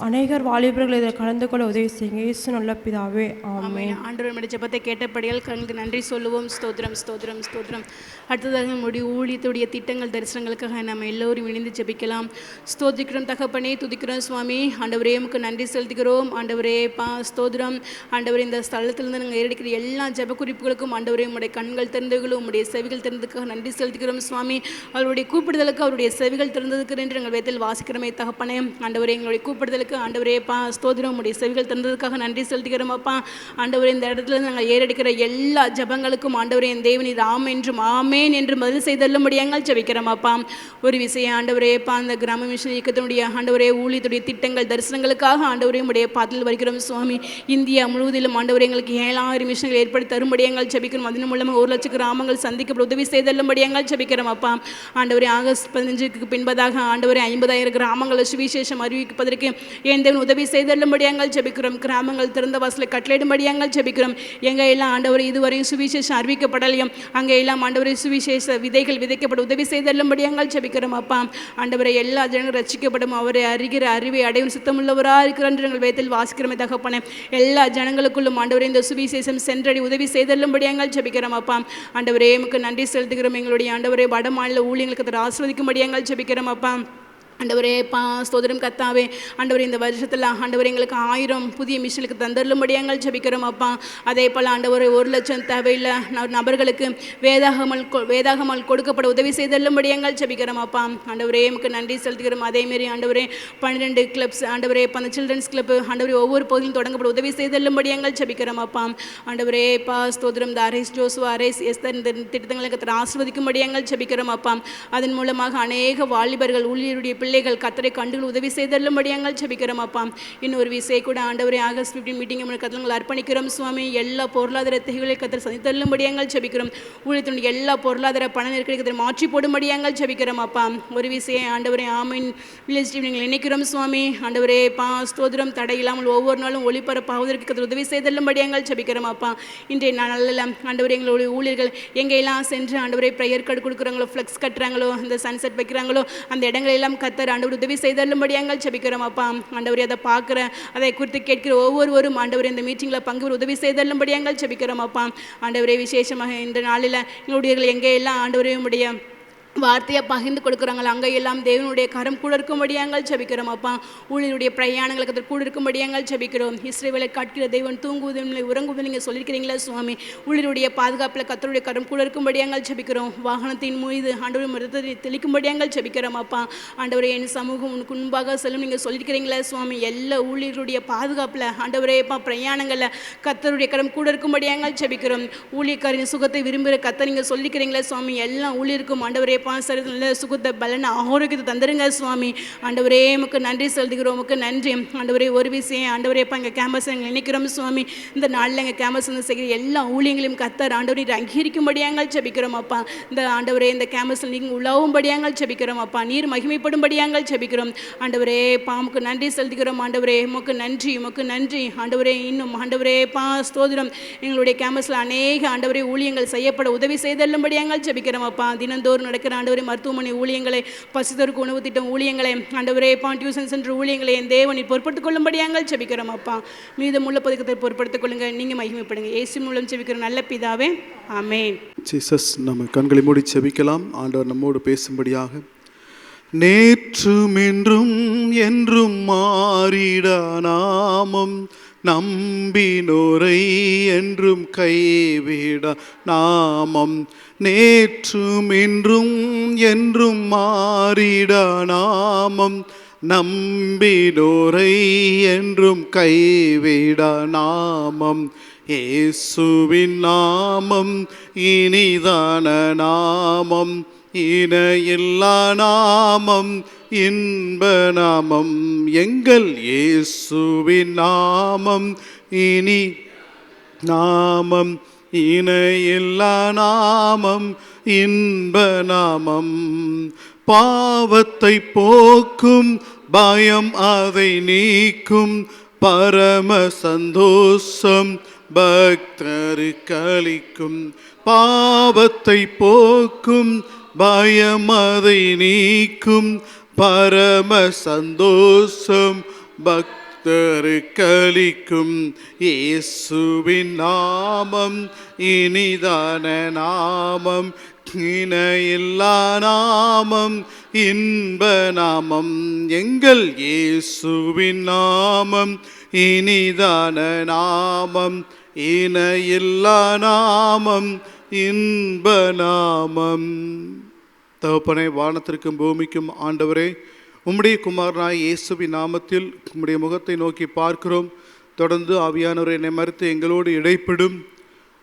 அநேகர் வாலிபர்கள் இதை கலந்து கொள்ள உதவி செய்யுங்க இயேசு நல்ல பிதாவே, ஆமென். ஆண்டவருடைய ஜெபத்தை கேட்டபடியால் கண்களுக்கு நன்றி சொல்லுவோம். ஸ்தோத்திரம் ஸ்தோத்திரம் ஸ்தோத்திரம். அடுத்ததாக நம்முடைய ஊழியத்துடைய திட்டங்கள் தரிசனங்களுக்காக நம்ம எல்லோரும் இணைந்து ஜெபிக்கலாம். ஸ்தோத்திக்கிறோம் தகப்பனே, துதிக்கிறோம் சுவாமி. ஆண்டவரே உமக்கு நன்றி செலுத்துகிறோம் ஆண்டவரே பா ஸ்தோத்திரம். ஆண்டவரே இந்த ஸ்தலத்திலிருந்து நாங்கள் ஏறடிக்கிற எல்லா ஜெப குறிப்புகளுக்கும் ஆண்டவரே உங்களுடைய கண்கள் திறந்ததுகளும் உங்களுடைய செவிகள் திறந்ததுக்காக நன்றி செலுத்துகிறோம் சுவாமி. அவருடைய கூப்பிடுதலுக்கு அவருடைய செவிகள் திறந்ததுக்கு என்று எங்கள் வேதத்தில் வாசிக்கிறோமே தகப்பனே. ஆண்டவரே எங்களுடைய கூப்பிடுதலுக்கு ஆண்டவரே பா ஸ்தோத்திரம் உங்களுடைய செவிகள் திறந்ததுக்காக நன்றி செலுத்துகிறோம் அப்பா. ஆண்டவரே இந்த இடத்துல நாங்கள் ஏறடிக்கிற எல்லா ஜெபங்களுக்கும் ஆண்டவரே என் தேவனி ராம் என்றும் ஆமேன் என்று பதில் செய்தல்லும்படியாங்கள் ஜெபிக்கிறோம் அப்பா. ஒரு விஷயம் ஆண்டவரே பா அந்த கிராம மிஷன் இயக்கத்தினுடைய ஆண்டவரே ஊழியத்துடைய திட்டங்கள் தரிசனங்களுக்காக ஆண்டவரே உடைய பாத்தில் வருகிறோம் சுவாமி. இந்தியா முழுவதிலும் ஆண்டவரே எங்களுக்கு 7,000 மிஷன்கள் ஏற்படுத்தி தரும்படியாங்கள் ஜெபிக்கிறோம். அதன் மூலமாக 1,00,000 கிராமங்கள் சந்திக்கப்பட உதவி செய்தல்லும்படியாங்கள் ஜெபிக்கிறோம் அப்பா. ஆண்டவரே ஆகஸ்ட் 15க்கு பின்பதாக ஆண்டவரே 50,000 கிராமங்களை சுவிசேஷம் அறிவிப்பதற்கு என் தேவன் உதவி செய்தல்லும்படியாங்கள் ஜெபிக்கிறோம். கிராமங்கள் திறந்த வாசலை கட்டளையிடும்படியாங்கள் ஜெபிக்கிறோம். எங்க எல்லாம் ஆண்டவரே இதுவரையும் சுவிசேஷம் அறிவிக்கப்படலையும் அங்கே எல்லாம் ஆண்டவரே சுவிசேஷ விதைகள் விதைக்கப்பட உதவி செய்தல்லும்படியாங்கள் ஜெபிக்கிறோம் அப்பா. ஆண்டவரை எல்லா ஜனங்களும் ரட்சிக்கப்படும் அவரை அறிகிற அறிவை அடையும் சுத்தமுள்ளவராக இருக்கிறார் என்று எங்கள் வேதத்தில் வாசிக்கிறோமே தகப்பனே. எல்லா ஜனங்களுக்குள்ளும் ஆண்டவரே இந்த சுவிசேஷம் சென்றடி உதவி செய்தல்லும்படியாங்கள் ஜெபிக்கிறோம் அப்பா. ஆண்டவரே உமக்கு நன்றி செலுத்துகிறோம். எங்களுடைய ஆண்டவரே வட மாநில ஊழியர்களுக்கு ஆசீர்வதிக்கும்படியாங்கள் ஜெபிக்கிறோம் அப்பா. ஆண்டவரே ஸ்தோத்திரம் கர்த்தாவே. ஆண்டவரே இந்த வருஷத்தில் ஆண்டவரே எங்களுக்கு 1000 புதிய மிஷனுக்கு தந்தருளும்படியாங்கள் ஜெபிக்கிறோம் அப்பா. அதே போல் ஆண்டவரே 1,00,000 தேவையில்லை நபர்களுக்கு வேதாகமல் கொடுக்கப்பட உதவி செய்தருளும்படியாங்கள் ஜெபிக்கிறோம் அப்பா. ஆண்டவரே எமக்கு நன்றி செலுத்துகிறோம். அதேமாரி ஆண்டவரே 12 கிளப்ஸ் ஆண்டவரே அந்த சில்ட்ரன்ஸ் கிளப் ஆண்டவரே ஒவ்வொரு பகுதியும் தொடங்கப்பட உதவி செய்தருளும்படியாங்கள் ஜெபிக்கிறோம் அப்பா. ஆண்டவரே ஸ்தோத்திரம் இந்த அரேஸ் ஜோசுவா அரேஸ் எஸ்தர் இந்த திட்டங்களுக்கு ஆசீர்வதிக்கும்படியாங்கள் ஜெபிக்கிறோம் அப்பா. அதன் மூலமாக அநேக வாலிபர்கள் ஊழியருடைய பிள்ளைகள் கர்த்தரை கண்டுகள் உதவி செய்தருளும்படியாங்கள் ஜெபிக்கிறோம் அப்பா. இன்னொரு விஷயம் கூட ஆண்டவரே ஆகஸ்ட் 15 மீட்டிங் கர்த்தர்கள் அர்ப்பணிக்கிறோம் சுவாமி. எல்லா பொருளாதார தேவைகளை கர்த்தர் சந்தித்தருளும்படியாங்கள் ஜெபிக்கிறோம். ஊழியத்தினுடைய எல்லா பொருளாதார பண நெருக்கடி கர்த்தர் மாற்றி போடும்படியாங்கள் ஜெபிக்கிறோம் அப்பா. ஒரு விஷயம் ஆண்டவரே ஆமீன் வில்லேஜ் டீம் நீங்கள் நினைக்கிறோம் சுவாமி. ஆண்டவரே ஸ்தோத்திரம் தடை இல்லாமல் ஒவ்வொரு நாளும் ஒளிபரப்பாவதற்கு கர்த்தர் உதவி செய்தருளும்படியாங்கள் ஜெபிக்கிறோம் அப்பா. இன்றைய நாளில் ஆண்டவரே எங்களுடைய ஊழியர்கள் எங்கெல்லாம் சென்று ஆண்டவரே ப்ரேயர் கார்டு கொடுக்குறாங்களோ, ஃப்ளெக்ஸ் கட்டுறாங்களோ, இந்த சன்செட் வைக்கிறாங்களோ அந்த இடங்களெல்லாம் கர்த்தர் ஆண்டவர் உதவி செய்தருளும்படியாங்கள் ஜெபிக்கிறோம் அப்பா. ஆண்டவரே அதை பார்க்குற அதை குறித்து கேட்கிற ஒவ்வொருவரும் ஆண்டவரே இந்த மீட்டிங்கில் பங்கு உதவி செய்தருளும்படியாங்கள் ஜெபிக்கிறோம் அப்பா. ஆண்டவரே விசேஷமாக இந்த நாளில் எங்களுடைய எங்கே எல்லாம் ஆண்டவரே உடைய வார்த்தையை பகிர்ந்து கொடுக்குறாங்களோ அங்கெல்லாம் தேவனுடைய கரம் கூட இருக்கும்படியாங்கள் ஜெபிக்கிறோம் அப்பா. ஊழியருடைய பிரயாணங்களுக்கு அதை கூட இருக்கும்படியாங்கள் ஜெபிக்கிறோம். இஸ்ரவேலை காட்கிற தேவன் தூங்குவதில்லை உறங்குவதில்லை நீங்கள் சொல்லியிருக்கிறீங்களா சுவாமி. ஊழியருடைய பாதுகாப்பில் கர்த்தருடைய கரம் கூட இருக்கும்படியாங்கள் ஜெபிக்கிறோம். வாகனத்தின் மீது ஆண்டவரை மருத்துவத்தை தெளிக்கும்படியாங்கள் ஜெபிக்கிறோம் அப்பா. ஆண்டவரே என் சமூகம் உனக்கு முன்பாக செல்லும் நீங்கள் சொல்லியிருக்கிறீங்களா சுவாமி. எல்லா ஊழியருடைய பாதுகாப்பில் ஆண்டவரே பிரயாணங்களில் கர்த்தருடைய கரம் கூட இருக்கும்படியாங்கள் ஜெபிக்கிறோம். ஊழியக்காரின் சுகத்தை விரும்புகிற கர்த்தர் நீங்கள் சொல்லியிருக்கிறீங்களா சுவாமி. எல்லாம் ஊழியருக்கும் ஆண்டவரே நல்ல சுகத்தை பலனை ஆரோக்கியத்தை தந்துருங்க சுவாமி. ஆண்டவரே உமக்கு நன்றி செலுத்துகிறோம். உமக்கு நன்றி ஆண்டவரே. ஒரு விஷயம் ஆண்டவரே எங்கள் கேம்பஸ் எங்கள் நினைக்கிறோம் சுவாமி. இந்த நாளில் எங்கள் கேம்பஸ் செய்கிற எல்லா ஊழியங்களையும் கர்த்தர் ஆண்டவரை அங்கீகரிக்கும்படியாங்கள் ஜெபிக்கிறோம் அப்பா. இந்த ஆண்டவரே இந்த கேம்பஸில் நீங்கள் உலாவும்படியாங்கள் ஜெபிக்கிறோம் அப்பா. நீர் மகிமைப்படும்படியாங்கள் ஜெபிக்கிறோம் ஆண்டவரே. உமக்கு நன்றி செலுத்துகிறோம் ஆண்டவரே. உமக்கு நன்றி உமக்கு நன்றி ஆண்டவரே. இன்னும் ஆண்டவரே ஸ்தோத்திரம் எங்களுடைய கேம்பஸில் அநேக ஆண்டவரே ஊழியங்கள் செய்யப்பட உதவி செய்தருளும்படியாங்கள் ஜெபிக்கிறோம் அப்பா. தினந்தோறும் நடக்கிற ஆண்டவரே மருத்துவமனை ஊழியங்களை, பசித்தோருக்கு உணவு திட்டம் ஊழியங்களை, ஆண்டவரே டியூஷன் சென்டர் ஊழியங்களை என் தேவனை பொறுப்படுத்திக் கொள்ளும்படியாங்கள் ஜெபிக்கிறோம் அப்பா. மீதமுள்ள பதக்கத்தை பொறுப்படுத்திக் கொள்ளுங்க. நீங்கள் மகிமைப்படுங்க. இயேசு மூலம் ஜெபிக்கிற நல்ல பிதாவே, ஆமென். ஜீசஸ், நம்ம கண்களை மூடி ஜெபிக்கலாம். ஆண்டவர் நம்மோடு பேசும்படியாக. நேற்றும் இன்றும் என்றும் மாறிட நாமம் நம்பினோரை என்றும் கைவிட நாமம். நேற்றும் இன்றும் என்றும் மாறிட நாமம் நம்பினோரை என்றும் கைவிட நாமம். இயேசுவின் நாமம் இனிதான நாமம், இணையில்லா நாமம், இன்ப நாமம். எங்கள் இயேசுவின் நாமம் இனி நாமம், இணையில்லா நாமம், இன்ப நாமம். பாவத்தை போக்கும் பயம் அதை நீக்கும் பரம சந்தோஷம் பக்தருக்கு அளிக்கும். பாவத்தை போக்கும் பயம் அதை நீக்கும் பரம சந்தோஷம் பக்தருக்கு அளிக்கும். இயேசுவின் நாமம் இனிதான நாமம், இணையில்லா நாமம், இன்ப நாமம். எங்கள் இயேசுவின் நாமம் இனிதான நாமம், இணையில்லா நாமம், இன்ப நாமம். தகப்பனே, வானத்திற்கும் பூமிக்கும் ஆண்டவரே, உம்முடைய குமாரனாய் இயேசுவின் நாமத்தில் உம்முடைய முகத்தை நோக்கி பார்க்கிறோம். தொடர்ந்து ஆவியானவரை என்னை மறுத்து எங்களோடு இடைப்படும்.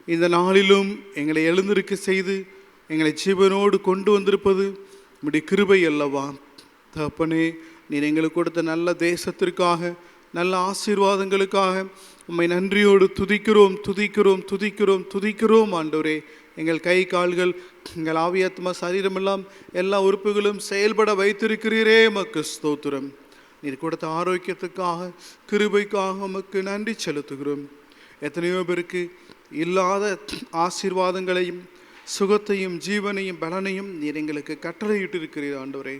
இந்த நாளிலும் எங்களை எழுந்திருக்க செய்து எங்களை ஜீவனோடு கொண்டு வந்திருப்பது உம்முடைய கிருபை அல்லவா. தகப்பனே, நீர் எங்களுக்கு கொடுத்த நல்ல தேசத்திற்காக, நல்ல ஆசீர்வாதங்களுக்காக உம்மை நன்றியோடு துதிக்கிறோம் துதிக்கிறோம் துதிக்கிறோம் துதிக்கிறோம் ஆண்டவரே. எங்கள் கை கால்கள், எங்கள் ஆவியாத்மா சரீரமெல்லாம் எல்லா உறுப்புகளும் செயல்பட வைத்திருக்கிறீரே, உமக்கு ஸ்தோத்திரம். நீர் கொடுத்த ஆரோக்கியத்துக்காக, கிருபைக்காக உமக்கு நன்றி செலுத்துகிறோம். எத்தனையோ பேருக்கு இல்லாத ஆசீர்வாதங்களையும் சுகத்தையும் ஜீவனையும் பலனையும் நீர் எங்களுக்கு கட்டளையிட்டு இருக்கிறீர் ஆண்டவரே.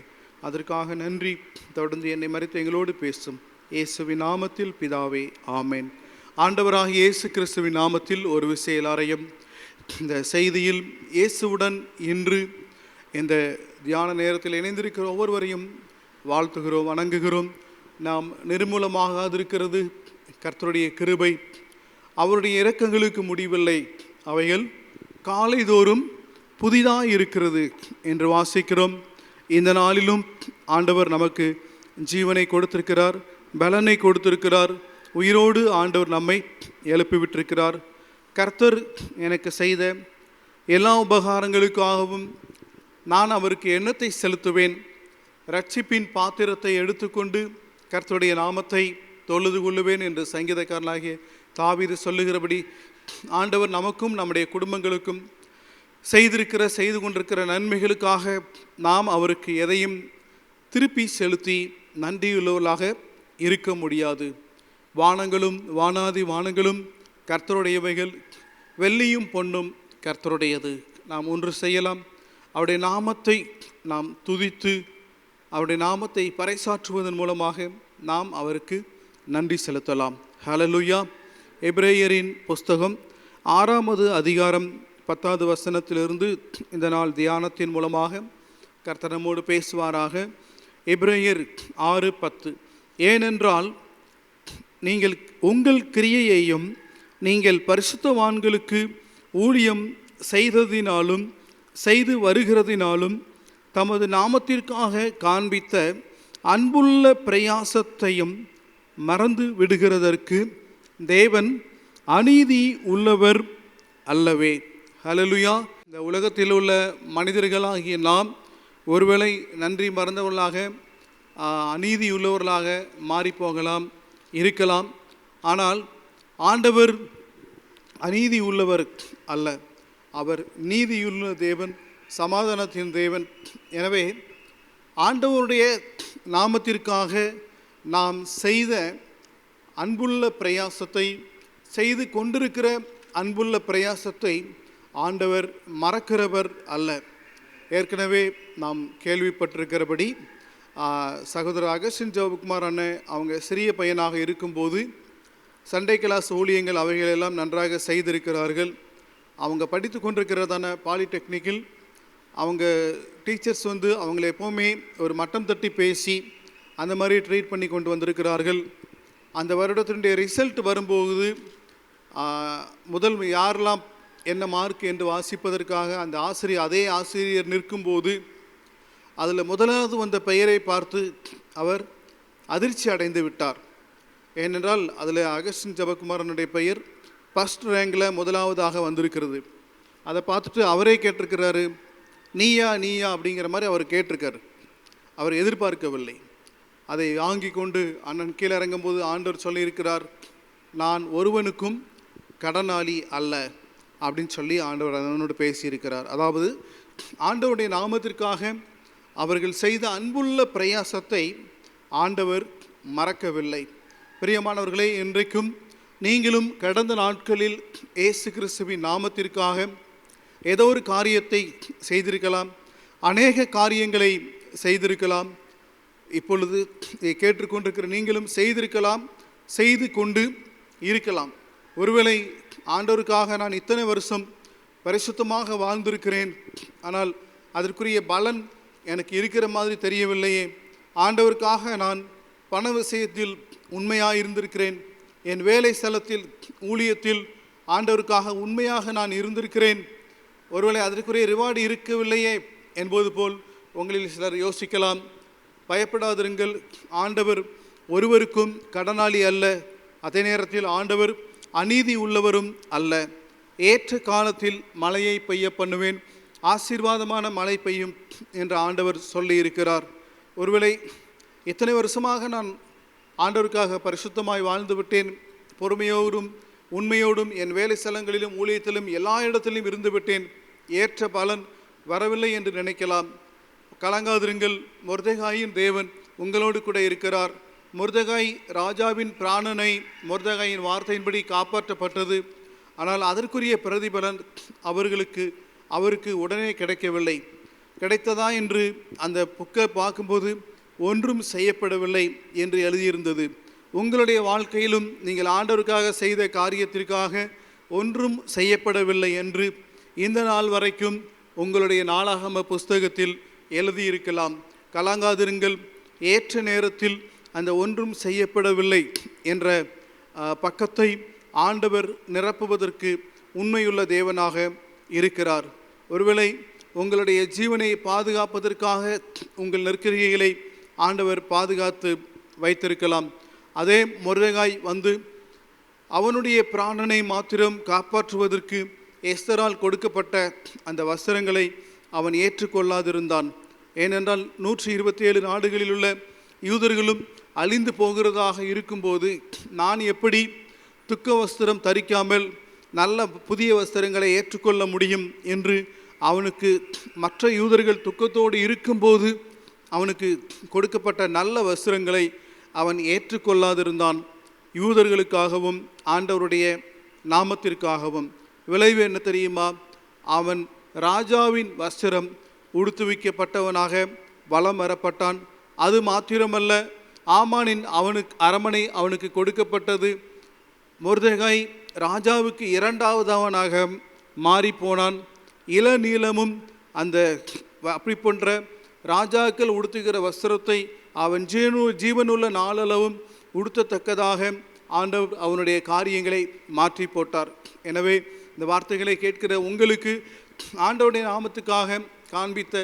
அதற்காக நன்றி. தொடர்ந்து என்னை மறித்து எங்களோடு பேசும் இயேசுவின் நாமத்தில் பிதாவே, ஆமென். ஆண்டவராகிய இயேசு கிறிஸ்துவின் நாமத்தில் ஒரு விஷயம் எல்லாரையும் இந்த செய்தியில் இயேசுவுடன் இன்று இந்த தியான நேரத்தில் இணைந்திருக்கிற ஒவ்வொருவரையும் வாழ்த்துகிறோம், வணங்குகிறோம். நாம் நிர்மூலமாகாதிருக்கிறது கர்த்தருடைய கிருபை. அவருடைய இரக்கங்களுக்கு முடிவில்லை, அவைகள் காலைதோறும் புதிதாக இருக்கிறது என்று வாசிக்கிறோம். இந்த நாளிலும் ஆண்டவர் நமக்கு ஜீவனை கொடுத்திருக்கிறார், பலனை கொடுத்திருக்கிறார். உயிரோடு ஆண்டவர் நம்மை எழுப்பிவிட்டிருக்கிறார். கர்த்தர் எனக்கு செய்த எல்லா உபகாரங்களுக்காகவும் நான் அவருக்கு எண்ணத்தை செலுத்துவேன். இரட்சிப்பின் பாத்திரத்தை எடுத்துக்கொண்டு கர்த்தருடைய நாமத்தை தொழுது கொள்ளுவேன் என்று சங்கீதக்காரனாகிய தாவீது சொல்லுகிறபடி ஆண்டவர் நமக்கும் நம்முடைய குடும்பங்களுக்கும் செய்து கொண்டிருக்கிற நன்மைகளுக்காக நாம் அவருக்கு எதையும் திருப்பி செலுத்தி நன்றியுள்ளவர்களாக இருக்க முடியாது. வானங்களும் வானாதி வானங்களும் கர்த்தருடையவைகள், வெள்ளியும் பொன்னும் கர்த்தருடையது. நாம் ஒன்று செய்யலாம், அவருடைய நாமத்தை நாம் துதித்து அவருடைய நாமத்தை பறைசாற்றுவதன் மூலமாக நாம் அவருக்கு நன்றி செலுத்தலாம். ஹல்லேலூயா. எபிரேயரின் புஸ்தகம் 6வது அதிகாரம் 10வது வசனத்திலிருந்து இந்த நாள் தியானத்தின் மூலமாக கர்த்தர் நம்மோடு பேசுவாராக. எபிரேயர் 6:10. ஏனென்றால் நீங்கள் உங்கள் கிரியையையும் நீங்கள் பரிசுத்தவான்களுக்கு ஊழியம் செய்ததினாலும் செய்து வருகிறதினாலும் தமது நாமத்திற்காக காண்பித்த அன்புள்ள பிரயாசத்தையும் மறந்து விடுகிறதற்கு தேவன் அநீதி உள்ளவர் அல்லவே. ஹல்லேலூயா. இந்த உலகத்தில் உள்ள மனிதர்களாகிய நாம் ஒருவேளை நன்றி மறந்தவர்களாக, அநீதி உள்ளவர்களாக மாறிப்போகலாம், இருக்கலாம். ஆனால் ஆண்டவர் அநீதி உள்ளவர் அல்ல, அவர் நீதியுள்ள தேவன், சமாதானத்தின் தேவன். எனவே ஆண்டவருடைய நாமத்திற்காக நாம் செய்த அன்புள்ள பிரயாசத்தை, செய்து கொண்டிருக்கிற அன்புள்ள பிரயாசத்தை ஆண்டவர் மறக்கிறவர் அல்ல. ஏற்கனவே நாம் கேள்விப்பட்டிருக்கிறபடி சகோதரர் அகஸ்டின் ஜெபகுமார் அண்ணன் அவங்க சிறிய பையனாக இருக்கும்போது சண்டே கிளாஸ் ஊழியங்கள் அவைகளெல்லாம் நன்றாக செய்திருக்கிறார்கள். அவங்க படித்து கொண்டிருக்கிறதான பாலிடெக்னிக்கில் அவங்க டீச்சர்ஸ் அவங்கள எப்போவுமே ஒரு மட்டம் தட்டி பேசி அந்த மாதிரி ட்ரீட் பண்ணி கொண்டு வந்திருக்கிறார்கள். அந்த வருடத்தினுடைய ரிசல்ட் வரும்போது முதல் யாரெல்லாம் என்ன மார்க் என்று வாசிப்பதற்காக அந்த அதே ஆசிரியர் நிற்கும்போது அதில் முதலாவது வந்த பெயரை பார்த்து அவர் அதிர்ச்சி அடைந்து விட்டார். ஏனென்றால் அதில் அகஸ்டின் ஜெபகுமாரனுடைய பெயர் ஃபஸ்ட் ரேங்கில் முதலாவதாக வந்திருக்கிறது. அதை பார்த்துட்டு அவரே கேட்டிருக்கிறாரு, நீயா நீயா அப்படிங்கிற மாதிரி அவர் கேட்டிருக்கார். அவர் எதிர்பார்க்கவில்லை. அதை வாங்கி கொண்டு அண்ணன் கீழே இறங்கும்போது ஆண்டவர் சொல்லியிருக்கிறார், நான் ஒருவனுக்கும் கடனாளி அல்ல அப்படின்னு சொல்லி ஆண்டவர் அதனோடு பேசியிருக்கிறார். அதாவது ஆண்டவருடைய நாமத்திற்காக அவர்கள் செய்த அன்புள்ள பிரயாசத்தை ஆண்டவர் மறக்கவில்லை. பிரியமானவர்களே, இன்றைக்கும் நீங்களும் கடந்த நாட்களில் இயேசு கிறிஸ்துவின் நாமத்திற்காக ஏதோ ஒரு காரியத்தை செய்திருக்கலாம், அநேக காரியங்களை செய்திருக்கலாம். இப்பொழுது கேட்டுக்கொண்டிருக்கிற நீங்களும் செய்திருக்கலாம், செய்து கொண்டு இருக்கலாம். ஒருவேளை ஆண்டவருக்காக நான் இத்தனை வருஷம் பரிசுத்தமாக வாழ்ந்திருக்கிறேன், ஆனால் அதற்குரிய பலன் எனக்கு இருக்கிற மாதிரி தெரியவில்லையே. ஆண்டவருக்காக நான் பண விஷயத்தில் உண்மையாக இருந்திருக்கிறேன், என் வேலை ஸ்தலத்தில் ஊழியத்தில் ஆண்டவருக்காக உண்மையாக நான் இருந்திருக்கிறேன், ஒருவேளை அதற்குரிய ரிவார்டு இருக்கவில்லையே என்பது போல் உங்களில் சிலர் யோசிக்கலாம். பயப்படாதிருங்கள், ஆண்டவர் ஒருவருக்கும் கடனாளி அல்ல, அதே நேரத்தில் ஆண்டவர் அநீதி உள்ளவரும் அல்ல. ஏற்ற காலத்தில் மழையை பெய்ய பண்ணுவேன், ஆசீர்வாதமான மழை பெய்யும் என்று ஆண்டவர் சொல்லியிருக்கிறார். ஒருவேளை இத்தனை வருஷமாக நான் ஆண்டவருக்காக பரிசுத்தமாய் வாழ்ந்து விட்டேன், பொறுமையோடும் உண்மையோடும் என் வேலை ஸ்தலங்களிலும் ஊழியத்திலும் எல்லா இடத்திலும் இருந்து விட்டேன், ஏற்ற பலன் வரவில்லை என்று நினைக்கலாம். கலங்காதிருங்கள், மொர்தெகாயின் தேவன் உங்களோடு கூட இருக்கிறார். மொர்தெகாய் ராஜாவின் பிராணனை மொர்தெகாயின் வார்த்தையின்படி காப்பாற்றப்பட்டது. ஆனால் அதற்குரிய பிரதிபலன் அவருக்கு உடனே கிடைக்கவில்லை. கிடைத்ததா என்று அந்த புக்கை பார்க்கும்போது ஒன்றும் செய்யப்படவில்லை என்று எழுதியிருந்தது. உங்களுடைய வாழ்க்கையிலும் நீங்கள் ஆண்டவருக்காக செய்த காரியத்திற்காக ஒன்றும் செய்யப்படவில்லை என்று இந்த நாள் வரைக்கும் உங்களுடைய நாளாகம புஸ்தகத்தில் எழுதியிருக்கலாம். கலங்காதிருங்கள், ஏற்ற நேரத்தில் அந்த ஒன்றும் செய்யப்படவில்லை என்ற பக்கத்தை ஆண்டவர் நிரப்புவதற்கு உண்மையுள்ள தேவனாக இருக்கிறார். ஒருவேளை உங்களுடைய ஜீவனை பாதுகாப்பதற்காக உங்கள் நற்கிரியைகளை ஆண்டவர் பாதுகாத்து வைத்திருக்கலாம். அதே மொர்தெகாய் வந்து அவனுடைய பிராணனை மாத்திரம் காப்பாற்றுவதற்கு எஸ்தரால் கொடுக்கப்பட்ட அந்த வஸ்திரங்களை அவன் ஏற்றுக்கொள்ளாதிருந்தான். ஏனென்றால் 127 நாடுகளில் உள்ள யூதர்களும் அழிந்து போகிறதாக இருக்கும்போது நான் எப்படி துக்க வஸ்திரம் தரிக்காமல் நல்ல புதிய வஸ்திரங்களை ஏற்றுக்கொள்ள முடியும் என்று அவனுக்கு மற்ற யூதர்கள் துக்கத்தோடு இருக்கும்போது அவனுக்கு கொடுக்கப்பட்ட நல்ல வஸ்திரங்களை அவன் ஏற்றுக்கொள்ளாதிருந்தான். யூதர்களுக்காகவும் ஆண்டவருடைய நாமத்திற்காகவும். விளைவு என்ன தெரியுமா? அவன் ராஜாவின் வஸ்திரம் உடுத்துவிக்கப்பட்டவனாக வலம் வரப்பட்டான். அது மாத்திரமல்ல, ஆமானின் அரமனை அவனுக்கு கொடுக்கப்பட்டது. மொர்தெகாய் ராஜாவுக்கு இரண்டாவதவனாக மாறி போனான். இளநீலமும் அந்த அப்படி போன்ற ராஜாக்கள் உடுத்துகிற வஸ்திரத்தை அவன் ஜீவனுள்ள நாளளவும் உடுத்தத்தக்கதாக ஆண்டவர் அவனுடைய காரியங்களை மாற்றி போட்டார். எனவே இந்த வார்த்தைகளை கேட்கிற உங்களுக்கு ஆண்டவருடைய நாமத்துக்காக காண்பித்த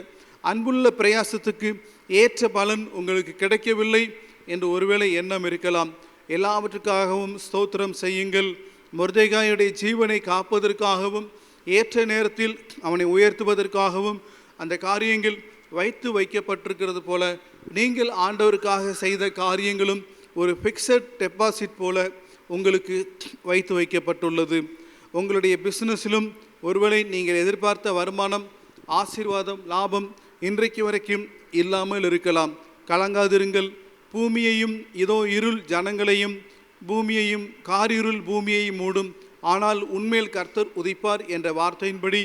அன்புள்ள பிரயாசத்துக்கு ஏற்ற பலன் உங்களுக்கு கிடைக்கவில்லை என்று ஒருவேளை எண்ணம் இருக்கலாம். எல்லாவற்றுக்காகவும் ஸ்தோத்திரம் செய்யுங்கள். மொர்தெகாயுடைய ஜீவனை காப்பதற்காகவும் ஏற்ற நேரத்தில் அவனை உயர்த்துவதற்காகவும் அந்த காரியங்கள் வைக்கப்பட்டிருக்கிறது போல நீங்கள் ஆண்டவருக்காக செய்த காரியங்களும் ஒரு ஃபிக்ஸட் டெபாசிட் போல உங்களுக்கு வைக்கப்பட்டுள்ளது. உங்களுடைய பிஸ்னஸிலும் ஒருவேளை நீங்கள் எதிர்பார்த்த வருமானம், ஆசீர்வாதம், லாபம் இன்றைக்கு வரைக்கும் இல்லாமல் இருக்கலாம். கலங்காதிருங்கள். பூமியையும் இதோ இருள் ஜனங்களையும் பூமியையும் காரிருள் பூமியையும் மூடும், ஆனால் உண்மையில் கர்த்தர் உதிப்பார் என்ற வார்த்தையின்படி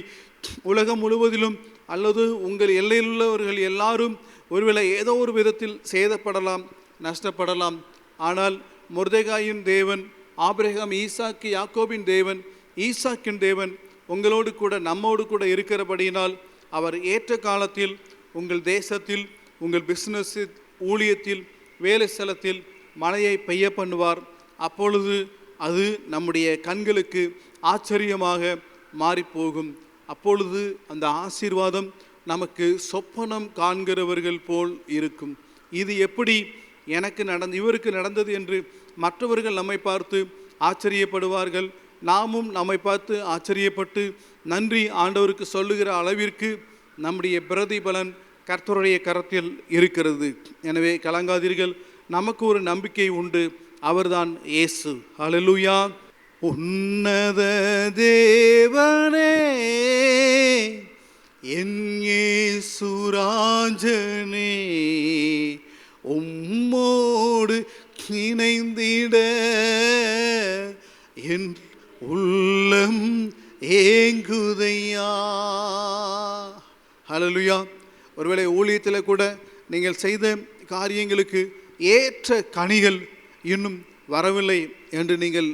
உலகம் முழுவதிலும் அல்லது உங்கள் எல்லையிலுள்ளவர்கள் எல்லாரும் ஒருவேளை ஏதோ ஒரு விதத்தில் சேதப்படலாம், நஷ்டப்படலாம். ஆனால் மொர்தெகாயின் தேவன், ஆபிரகாம், ஈசாக்கு, யாக்கோபின் தேவன், ஈசாக்கின் தேவன் உங்களோடு கூட நம்மோடு கூட இருக்கிறபடியினால் அவர் ஏற்ற காலத்தில் உங்கள் தேசத்தில், உங்கள் பிஸ்னஸில், ஊழியத்தில், வேலை ஸ்தலத்தில் மழையை பெய்ய பண்ணுவார். அப்பொழுது அது நம்முடைய கண்களுக்கு ஆச்சரியமாக மாறிப்போகும். அப்பொழுது அந்த ஆசீர்வாதம் நமக்கு சொப்பனம் காண்கிறவர்கள் போல் இருக்கும். இது எப்படி இவருக்கு நடந்தது என்று மற்றவர்கள் நம்மை பார்த்து ஆச்சரியப்படுவார்கள். நாமும் நம்மை பார்த்து ஆச்சரியப்பட்டு நன்றி ஆண்டவருக்கு சொல்லுகிற அளவிற்கு நம்முடைய பிரதிபலன் கர்த்தருடைய கரத்தில் இருக்கிறது. எனவே கலங்காதீர்கள். நமக்கு ஒரு நம்பிக்கை உண்டு. அவர்தான் இயேசு. ஹல்லேலூயா. உன்னத தேவனே என் இயேசு ராஜனே, உம்மோடு இணைந்திட என் உள்ளம் ஏங்குதையா. ஹல்லேலூயா. ஒருவேளை ஊழியத்தில் கூட நீங்கள் செய்த காரியங்களுக்கு ஏற்ற கனிகள் இன்னும் வரவில்லை என்று நீங்கள்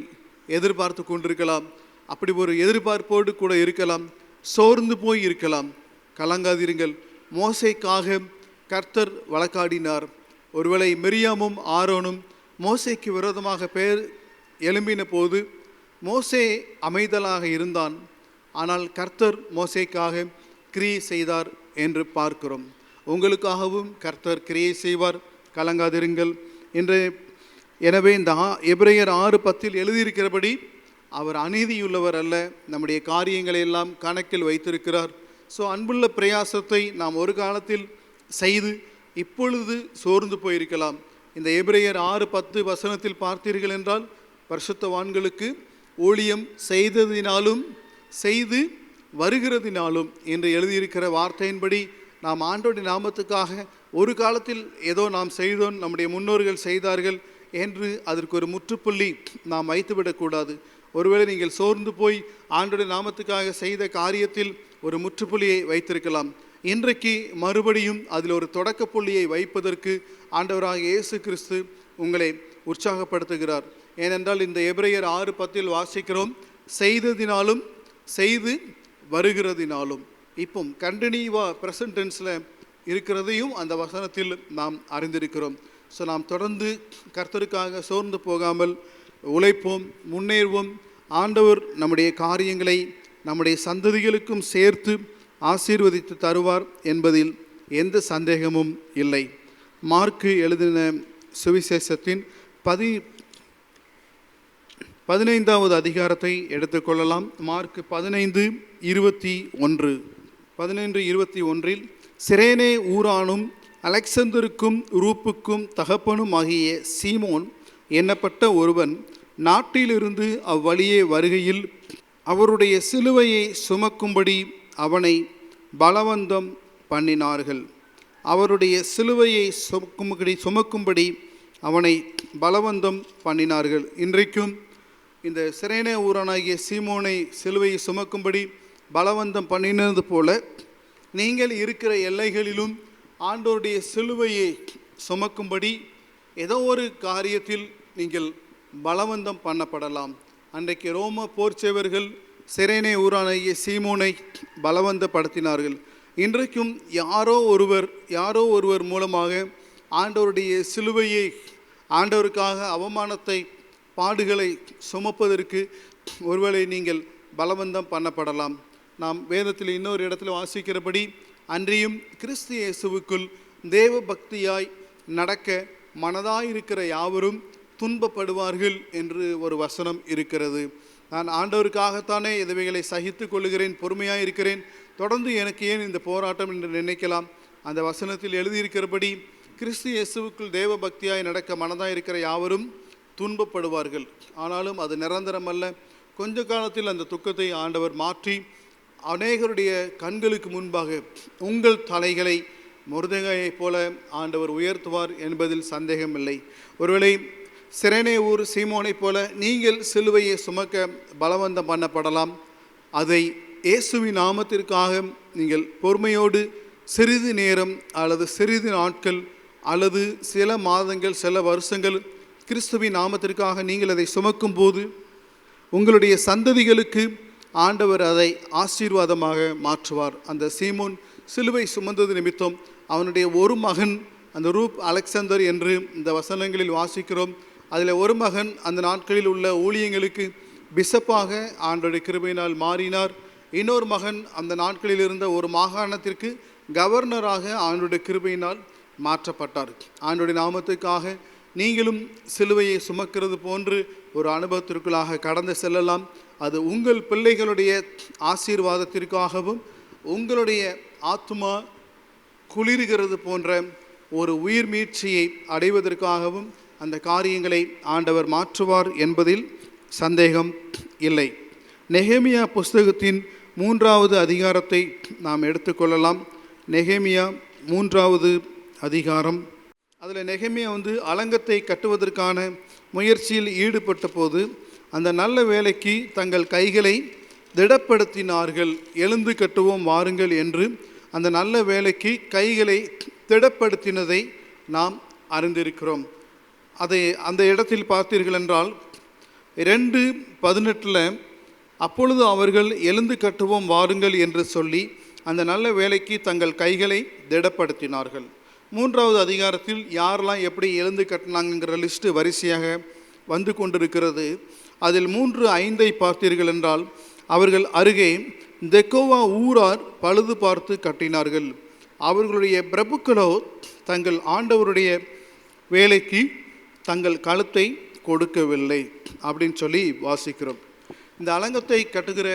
எதிர்பார்த்து கொண்டிருக்கலாம். அப்படி ஒரு எதிர்பார்ப்போடு கூட இருக்கலாம். சோர்ந்து போய் இருக்கலாம். கலங்காதிருங்கள். மோசேக்காக கர்த்தர் வழக்காடினார். ஒருவேளை மிரியாமும் ஆரோனும் மோசேக்கு விரோதமாக எழும்பின போது மோசே அமைதலாக இருந்தான். ஆனால் கர்த்தர் மோசேக்காக கிரியை செய்தார் என்று பார்க்கிறோம். உங்களுக்காகவும் கர்த்தர் கிரியை செய்வார். கலங்காதிருங்கள். எனவே இந்த எபிரேயர் 6:10 எழுதியிருக்கிறபடி அவர் அநீதியுள்ளவர் அல்ல, நம்முடைய காரியங்களை எல்லாம் கணக்கில் வைத்திருக்கிறார். ஸோ அன்புள்ள பிரயாசத்தை நாம் ஒரு காலத்தில் செய்து இப்பொழுது சோர்ந்து போயிருக்கலாம். இந்த எபிரேயர் 6:10 பார்த்தீர்கள் என்றால் பரிசுத்தவான்களுக்கு ஊழியம் செய்ததினாலும் செய்து வருகிறதினாலும் என்று எழுதியிருக்கிற வார்த்தையின்படி நாம் ஆண்டவருடைய நாமத்துக்காக ஒரு காலத்தில் ஏதோ நாம் செய்தோம், நம்முடைய முன்னோர்கள் செய்தார்கள் என்று அதற்கு ஒரு முற்றுப்புள்ளி நாம் வைத்துவிடக்கூடாது. ஒருவேளை நீங்கள் சோர்ந்து போய் ஆண்டவருடைய நாமத்துக்காக செய்த காரியத்தில் ஒரு முற்றுப்புள்ளியை வைத்திருக்கலாம். இன்றைக்கு மறுபடியும் அதில் ஒரு தொடக்க புள்ளியை வைப்பதற்கு ஆண்டவராக இயேசு கிறிஸ்து உங்களை உற்சாகப்படுத்துகிறார். ஏனென்றால் இந்த எபிரேயர் 6:10 வாசிக்கிறோம், செய்ததினாலும் செய்து வருகிறதினாலும். இப்போ கண்டினியூவாக ப்ரெசன்ட் டென்ஸில் இருக்கிறதையும் அந்த வசனத்தில் நாம் அறிந்திருக்கிறோம். ஸோ நாம் தொடர்ந்து கர்த்தருக்காக சோர்ந்து போகாமல் உழைப்போம், முன்னேறுவோம். ஆண்டவர் நம்முடைய காரியங்களை நம்முடைய சந்ததிகளுக்கும் சேர்த்து ஆசீர்வதித்து தருவார் என்பதில் எந்த சந்தேகமும் இல்லை. மார்க்கு எழுதின சுவிசேஷத்தின் 15வது அதிகாரத்தை எடுத்துக்கொள்ளலாம். மார்க் 15:21. சிரேனே ஊரானும் அலெக்சந்தருக்கும் ரூப்புக்கும் தகப்பனும் ஆகிய சீமோன் என்னப்பட்ட ஒருவன் நாட்டிலிருந்து அவ்வழியே வருகையில் அவருடைய சிலுவையை சுமக்கும்படி அவனை பலவந்தம் பண்ணினார்கள். அவருடைய சிலுவையை சுமக்கும்படி அவனை பலவந்தம் பண்ணினார்கள். இன்றைக்கும் இந்த சிரேனே ஊரானாகிய சீமோனை சிலுவையை சுமக்கும்படி பலவந்தம் பண்ணினது போல நீங்கள் இருக்கிற எல்லைகளிலும் ஆண்டவருடைய சிலுவையை சுமக்கும்படி ஏதோ ஒரு காரியத்தில் நீங்கள் பலவந்தம் பண்ணப்படலாம். அன்றைக்கு ரோம போர்ச்சேவர்கள் சிரேனே ஊரானாகிய சீமோனை பலவந்தப்படுத்தினார்கள். இன்றைக்கும் யாரோ ஒருவர் மூலமாக ஆண்டவருடைய சிலுவையை, ஆண்டவருக்காக அவமானத்தை, பாடுகளை சுமப்பதற்கு ஒருவேளை நீங்கள் பலவந்தம் பண்ணப்படலாம். நாம் வேதத்தில் இன்னொரு இடத்துல வாசிக்கிறபடி, அன்றியும் கிறிஸ்து இயேசுவுக்குள் தேவ பக்தியாய் நடக்க மனதாயிருக்கிற யாவரும் துன்பப்படுவார்கள் என்று ஒரு வசனம் இருக்கிறது. நான் ஆண்டவருக்காகத்தானே இவைகளை சகித்து கொள்ளுகிறேன், பொறுமையாக இருக்கிறேன், தொடர்ந்து எனக்கு ஏன் இந்த போராட்டம் என்று நினைக்கலாம். அந்த வசனத்தில் எழுதியிருக்கிறபடி கிறிஸ்து இயேசுவுக்குள் தேவ பக்தியாய் நடக்க மனதாக இருக்கிற யாவரும் துன்பப்படுவார்கள். ஆனாலும் அது நிரந்தரம் அல்ல. கொஞ்ச காலத்தில் அந்த துக்கத்தை ஆண்டவர் மாற்றி அநேகருடைய கண்களுக்கு முன்பாக உங்கள் தலைகளை மொர்தெகாயைப் போல ஆண்டவர் உயர்த்துவார் என்பதில் சந்தேகமில்லை. ஒருவேளை சிரேனே ஊர் சீமோனைப் போல நீங்கள் சிலுவையை சுமக்க பலவந்தம் பண்ணப்படலாம். அதை இயேசுவின் நாமத்திற்காக நீங்கள் பொறுமையோடு சிறிது நேரம் அல்லது சிறிது நாட்கள் அல்லது சில மாதங்கள், சில வருஷங்கள் கிறிஸ்துவின் நாமத்திற்காக நீங்கள் அதை சுமக்கும் போது உங்களுடைய சந்ததிகளுக்கு ஆண்டவர் அதை ஆசீர்வாதமாக மாற்றுவார். அந்த சீமோன் சிலுவை சுமந்தது நிமித்தம் அவனுடைய ஒரு மகன், அந்த ரூப் அலெக்சந்தர் என்று இந்த வசனங்களில் வாசிக்கிறோம். அதில் ஒரு மகன் அந்த நாட்களில் உள்ள ஊழியங்களுக்கு பிஷப்பாக ஆண்டவருடைய கிருபையினால் மாறினார். இன்னொரு மகன் அந்த நாட்களில் இருந்த ஒரு மாகாணத்திற்கு கவர்னராக ஆண்டவருடைய கிருபையினால் மாற்றப்பட்டார். ஆண்டவருடைய நாமத்துக்காக நீங்களும் சிலுவையை சுமக்கிறது போன்று ஒரு அனுபவத்திற்குள்ளாக கடந்து செல்லலாம். அது உங்கள் பிள்ளைகளுடைய ஆசீர்வாதத்திற்காகவும் உங்களுடைய ஆத்மா குளிர்கிறது போன்ற ஒரு உயிர் மீட்சியை அடைவதற்காகவும் அந்த காரியங்களை ஆண்டவர் மாற்றுவார் என்பதில் சந்தேகம் இல்லை. நெகேமியா புஸ்தகத்தின் 3வது அதிகாரத்தை நாம் எடுத்துக்கொள்ளலாம். நெகேமியா 3வது அதிகாரம். அதில் நெகேமியா அலங்கத்தை கட்டுவதற்கான முயற்சியில் ஈடுபட்ட போது அந்த நல்ல வேலைக்கு தங்கள் கைகளை திடப்படுத்தினார்கள். எழுந்து கட்டுவோம் வாருங்கள் என்று அந்த நல்ல வேலைக்கு கைகளை திடப்படுத்தினதை நாம் அறிந்திருக்கிறோம். அதை அந்த இடத்தில் பார்த்தீர்கள் என்றால் 2:18 அப்பொழுது அவர்கள் எழுந்து கட்டுவோம் வாருங்கள் என்று சொல்லி அந்த நல்ல வேலைக்கு தங்கள் கைகளை திடப்படுத்தினார்கள். 3வது அதிகாரத்தில் யாரெல்லாம் எப்படி எழுந்து கட்டினாங்கிற லிஸ்ட்டு வரிசையாக வந்து கொண்டிருக்கிறது. அதில் 3:5 பார்த்தீர்கள் என்றால் அவர்கள் அருகே தெக்கோவா ஊரார் பழுது பார்த்து கட்டினார்கள். அவர்களுடைய பிரபுக்களோ தங்கள் ஆண்டவருடைய வேலைக்கு தங்கள் கழுத்தை கொடுக்கவில்லை அப்படின்னு சொல்லி வாசிக்கிறோம். இந்த அலங்கத்தை கட்டுகிற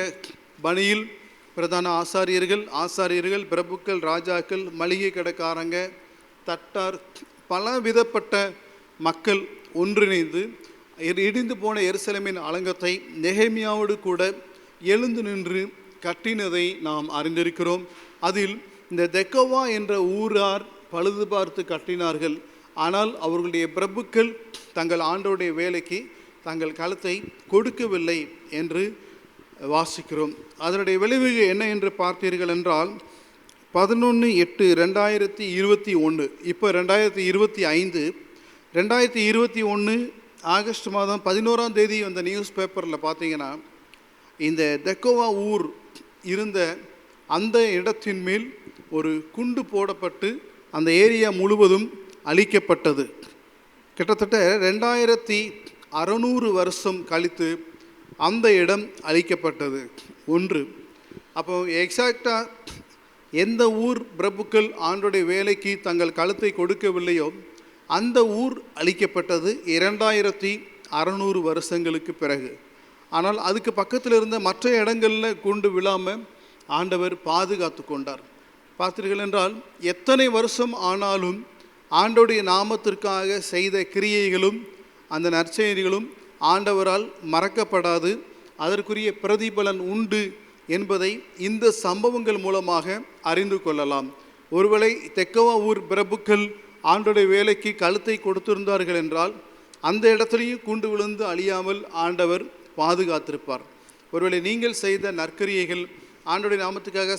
பணியில் பிரதான ஆசாரியர்கள், பிரபுக்கள், ராஜாக்கள், மளிகை கடைக்காரங்க, தட்டார், பல விதப்பட்ட மக்கள் ஒன்றிணைந்து இடிந்து போன எருசலேமின் அலங்கத்தை நெகேமியாவோடு கூட எழுந்து நின்று கட்டினதை நாம் அறிந்திருக்கிறோம். அதில் இந்த தெக்கோவா என்ற ஊரார் பழுது பார்த்து கட்டினார்கள். ஆனால் அவர்களுடைய பிரபுக்கள் தங்கள் ஆண்டவருடைய வேலைக்கு தங்கள் களத்தை கொடுக்கவில்லை என்று வாசிக்கிறோம். அதனுடைய விளைவு என்ன என்று பார்த்தீர்கள் என்றால் 11/8/2021, இப்போ 2025, 2021 ஆகஸ்ட் மாதம் 11ஆம் தேதி அந்த நியூஸ் பேப்பரில் பார்த்தீங்கன்னா இந்த தெக்கோவா ஊர் இருந்த அந்த இடத்தின் மேல் ஒரு குண்டு போடப்பட்டு அந்த ஏரியா முழுவதும் அழிக்கப்பட்டது. கிட்டத்தட்ட 2600 வருஷம் கழித்து அந்த இடம் அழிக்கப்பட்டது. ஒன்று. அப்போ எக்ஸாக்டாக எந்த ஊர் பிரபுக்கள் ஆண்டோடைய வேலைக்கு தங்கள் கழுத்தை கொடுக்கவில்லையோ அந்த ஊர் அழிக்கப்பட்டது 2600 வருஷங்களுக்கு பிறகு. ஆனால் அதுக்கு பக்கத்தில் இருந்த மற்ற இடங்களில் குண்டு விழாமல் ஆண்டவர் பாதுகாத்து கொண்டார். பார்த்தீர்கள் என்றால் எத்தனை வருஷம் ஆனாலும் ஆண்டோடைய நாமத்திற்காக செய்த கிரியைகளும் அந்த நற்செய்திகளும் ஆண்டவரால் மறக்கப்படாது, அதற்குரிய பிரதிபலன் உண்டு என்பதை இந்த சம்பவங்கள் மூலமாக அறிந்து கொள்ளலாம். ஒருவேளை தெக்கவா ஊர் பிரபுக்கள் ஆண்டோடைய வேலைக்கு கழுத்தை கொடுத்திருந்தார்கள் என்றால் அந்த இடத்துலையும் குண்டு விழுந்து அழியாமல் ஆண்டவர் பாதுகாத்திருப்பார். ஒருவேளை நீங்கள் செய்த நற்கிரியைகள், ஆண்டோடைய நாமத்துக்காக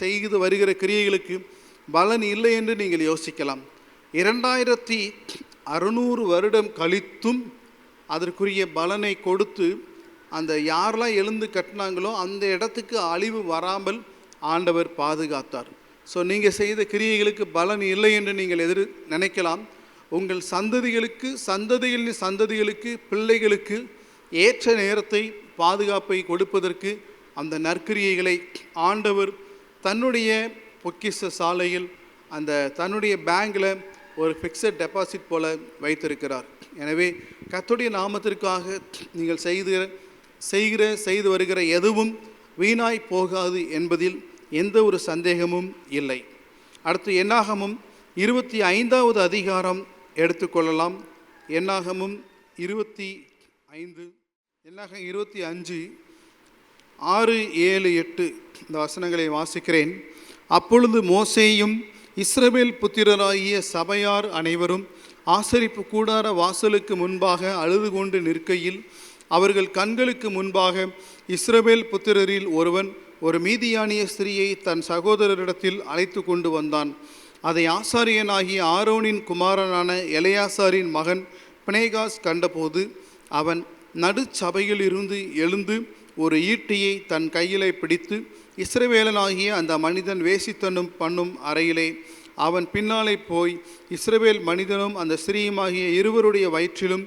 செய்து வருகிற கிரியைகளுக்கு பலன் இல்லை என்று நீங்கள் யோசிக்கலாம். 2600 வருடம் கழித்தும் அதற்குரிய பலனை கொடுத்து அந்த யாரெல்லாம் எழுந்து கட்டினாங்களோ அந்த இடத்துக்கு அழிவு வராமல் ஆண்டவர் பாதுகாத்தார். ஸோ நீங்கள் செய்த கிரியைகளுக்கு பலன் இல்லை என்று நீங்கள் நினைக்கலாம். உங்கள் சந்ததிகளுக்கு பிள்ளைகளுக்கு ஏற்ற நேரத்தை பாதுகாப்பை கொடுப்பதற்கு அந்த நற்கிரியைகளை ஆண்டவர் தன்னுடைய பொக்கிஷ சாலையில் அந்த தன்னுடைய பேங்கில் ஒரு ஃபிக்ஸட் டெபாசிட் போல வைத்திருக்கிறார். எனவே கர்த்தருடைய நாமத்திற்காக நீங்கள் செய்து வருகிற எதுவும் வீணாய் போகாது என்பதில் எந்த ஒரு சந்தேகமும் இல்லை. அடுத்து என்னாகமும் 25வது அதிகாரம் எடுத்துக்கொள்ளலாம். என்னாகமும் 25 6, 7, 8 இந்த வசனங்களை வாசிக்கிறேன். அப்பொழுது மோசேயும் இஸ்ரவேல் புத்திரராகிய சபையார் அனைவரும் ஆசரிப்பு கூடார வாசலுக்கு முன்பாக அழுது கொண்டு நிற்கையில் அவர்கள் கண்களுக்கு முன்பாக இஸ்ரவேல் புத்திரரில் ஒருவன் ஒரு மீதியானிய ஸ்திரியை தன் சகோதரரிடத்தில் அழைத்து கொண்டு வந்தான். அதை ஆசாரியனாகிய ஆரோனின் குமாரனான எலெயாசாரின் மகன் பினேகாஸ் கண்டபோது அவன் நடுச்சபையில் இருந்து எழுந்து ஒரு ஈட்டியை தன் கையிலே பிடித்து இஸ்ரவேலனாகிய அந்த மனிதன் வேசித்தனம் பண்ணும் அறையிலே அவன் பின்னாலே போய் இஸ்ரவேல் மனிதனும் அந்த ஸ்திரீயுமாகிய இருவருடைய வயிற்றிலும்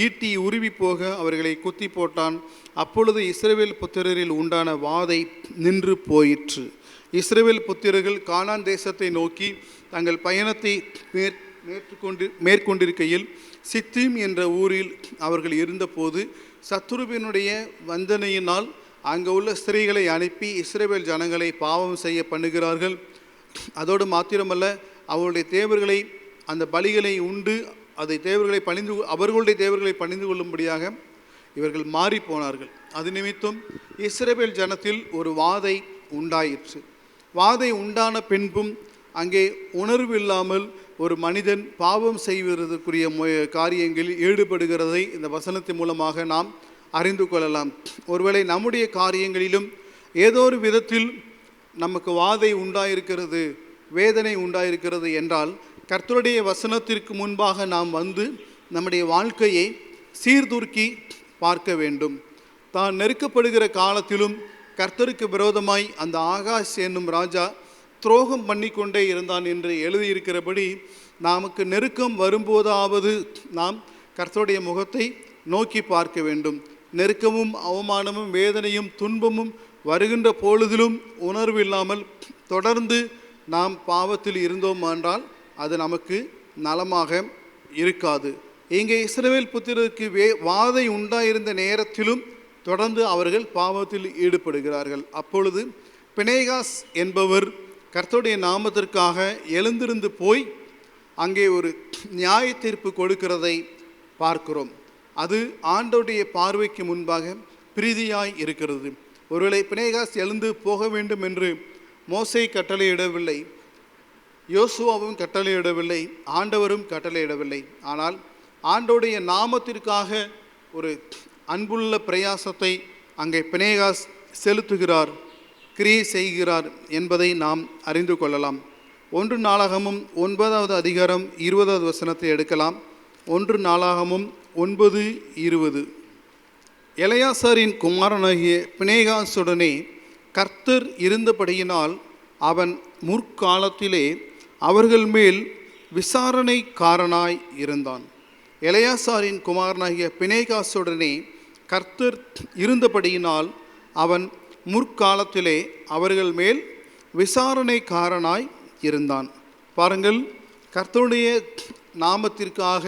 ஈட்டி உருவி போக அவர்களை குத்தி போட்டான். அப்பொழுது இஸ்ரவேல் புத்திரரில் உண்டான வாதை நின்று போயிற்று. இஸ்ரவேல் புத்திரர்கள் கானான் தேசத்தை நோக்கி தங்கள் பயணத்தை மேற்கொண்டிருக்கையில் சித்தீம் என்ற ஊரில் அவர்கள் இருந்தபோது சத்துருவினுடைய வஞ்சனையினால் அங்கே உள்ள ஸ்திரீகளை அனுப்பி இஸ்ரவேல் ஜனங்களை பாவம் செய்ய பண்ணுகிறார்கள். அதோடு மாத்திரமல்ல, அவர்களுடைய தேவர்களை அந்த பலிகளை உண்டு அவர்களுடைய தேவர்களை பணிந்து கொள்ளும்படியாக இவர்கள் மாறி போனார்கள். அது நிமித்தம் இஸ்ரவேல் ஜனத்தில் ஒரு வாதை உண்டாயிற்று. வாதை உண்டான பின்பும் அங்கே உணர்வு இல்லாமல் ஒரு மனிதன் பாவம் செய்வதற்குரிய காரியங்களில் ஈடுபடுகிறதை இந்த வசனத்தின் மூலமாக நாம் அறிந்து கொள்ளலாம். ஒருவேளை நம்முடைய காரியங்களிலும் ஏதோ ஒரு விதத்தில் நமக்கு வாதை உண்டாயிருக்கிறது, வேதனை உண்டாயிருக்கிறது என்றால் கர்த்தருடைய வசனத்திற்கு முன்பாக நாம் வந்து நம்முடைய வாழ்க்கையை சீர்தூக்கி பார்க்க வேண்டும். தான் நெருக்கப்படுகிற காலத்திலும் கர்த்தருக்கு விரோதமாய் அந்த ஆகாஷ் என்னும் ராஜா துரோகம் பண்ணி கொண்டே இருந்தான் என்று எழுதியிருக்கிறபடி நமக்கு நெருக்கம் வரும்போதாவது நாம் கர்த்தருடைய முகத்தை நோக்கி பார்க்க வேண்டும். நெருக்கமும் அவமானமும் வேதனையும் துன்பமும் வருகின்ற பொழுதிலும் உணர்வு இல்லாமல் தொடர்ந்து நாம் பாவத்தில் இருந்தோம் என்றால் அது நமக்கு நலமாக இருக்காது. இங்கே இஸ்ரவேல் புத்திரருக்கு வாதை உண்டாயிருந்த நேரத்திலும் தொடர்ந்து அவர்கள் பாவத்தில் ஈடுபடுகிறார்கள். அப்பொழுது பினேகாஸ் என்பவர் கர்த்தருடைய நாமத்திற்காக எழுந்திருந்து போய் அங்கே ஒரு நியாய தீர்ப்பு கொடுக்கிறதை பார்க்கிறோம். அது ஆண்டவருடைய பார்வைக்கு முன்பாக பிரீதியாய் இருக்கிறது. ஒருவேளை பினேகாஸ் எழுந்து போக வேண்டும் என்று மோசே கட்டளையிடவில்லை, யோசுவாவும் கட்டளையிடவில்லை, ஆண்டவரும் கட்டளையிடவில்லை. ஆனால் ஆண்டவருடைய நாமத்திற்காக ஒரு அன்புள்ள பிரயாசத்தை அங்கே பினேகாஸ் செலுத்துகிறார், கிரியை செய்கிறார் என்பதை நாம் அறிந்து கொள்ளலாம். 1 நாளாகமும் 9வது அதிகாரம் 20வது வசனத்தை எடுக்கலாம். 1 நாளாகமும் 9:20. எலெயாசாரின் குமாரனாகிய பினேகாசுடனே கர்த்தர் இருந்தபடியினால் அவன் முற்காலத்திலே அவர்கள் மேல் விசாரணைக்காரனாய் இருந்தான். எலெயாசாரின் குமாரனாகிய பினேகாசுடனே கர்த்தர் இருந்தபடியினால் அவன் முற்காலத்திலே அவர்கள் மேல் விசாரணைக்காரனாய் இருந்தான். பாருங்கள், கர்த்தருடைய நாமத்திற்காக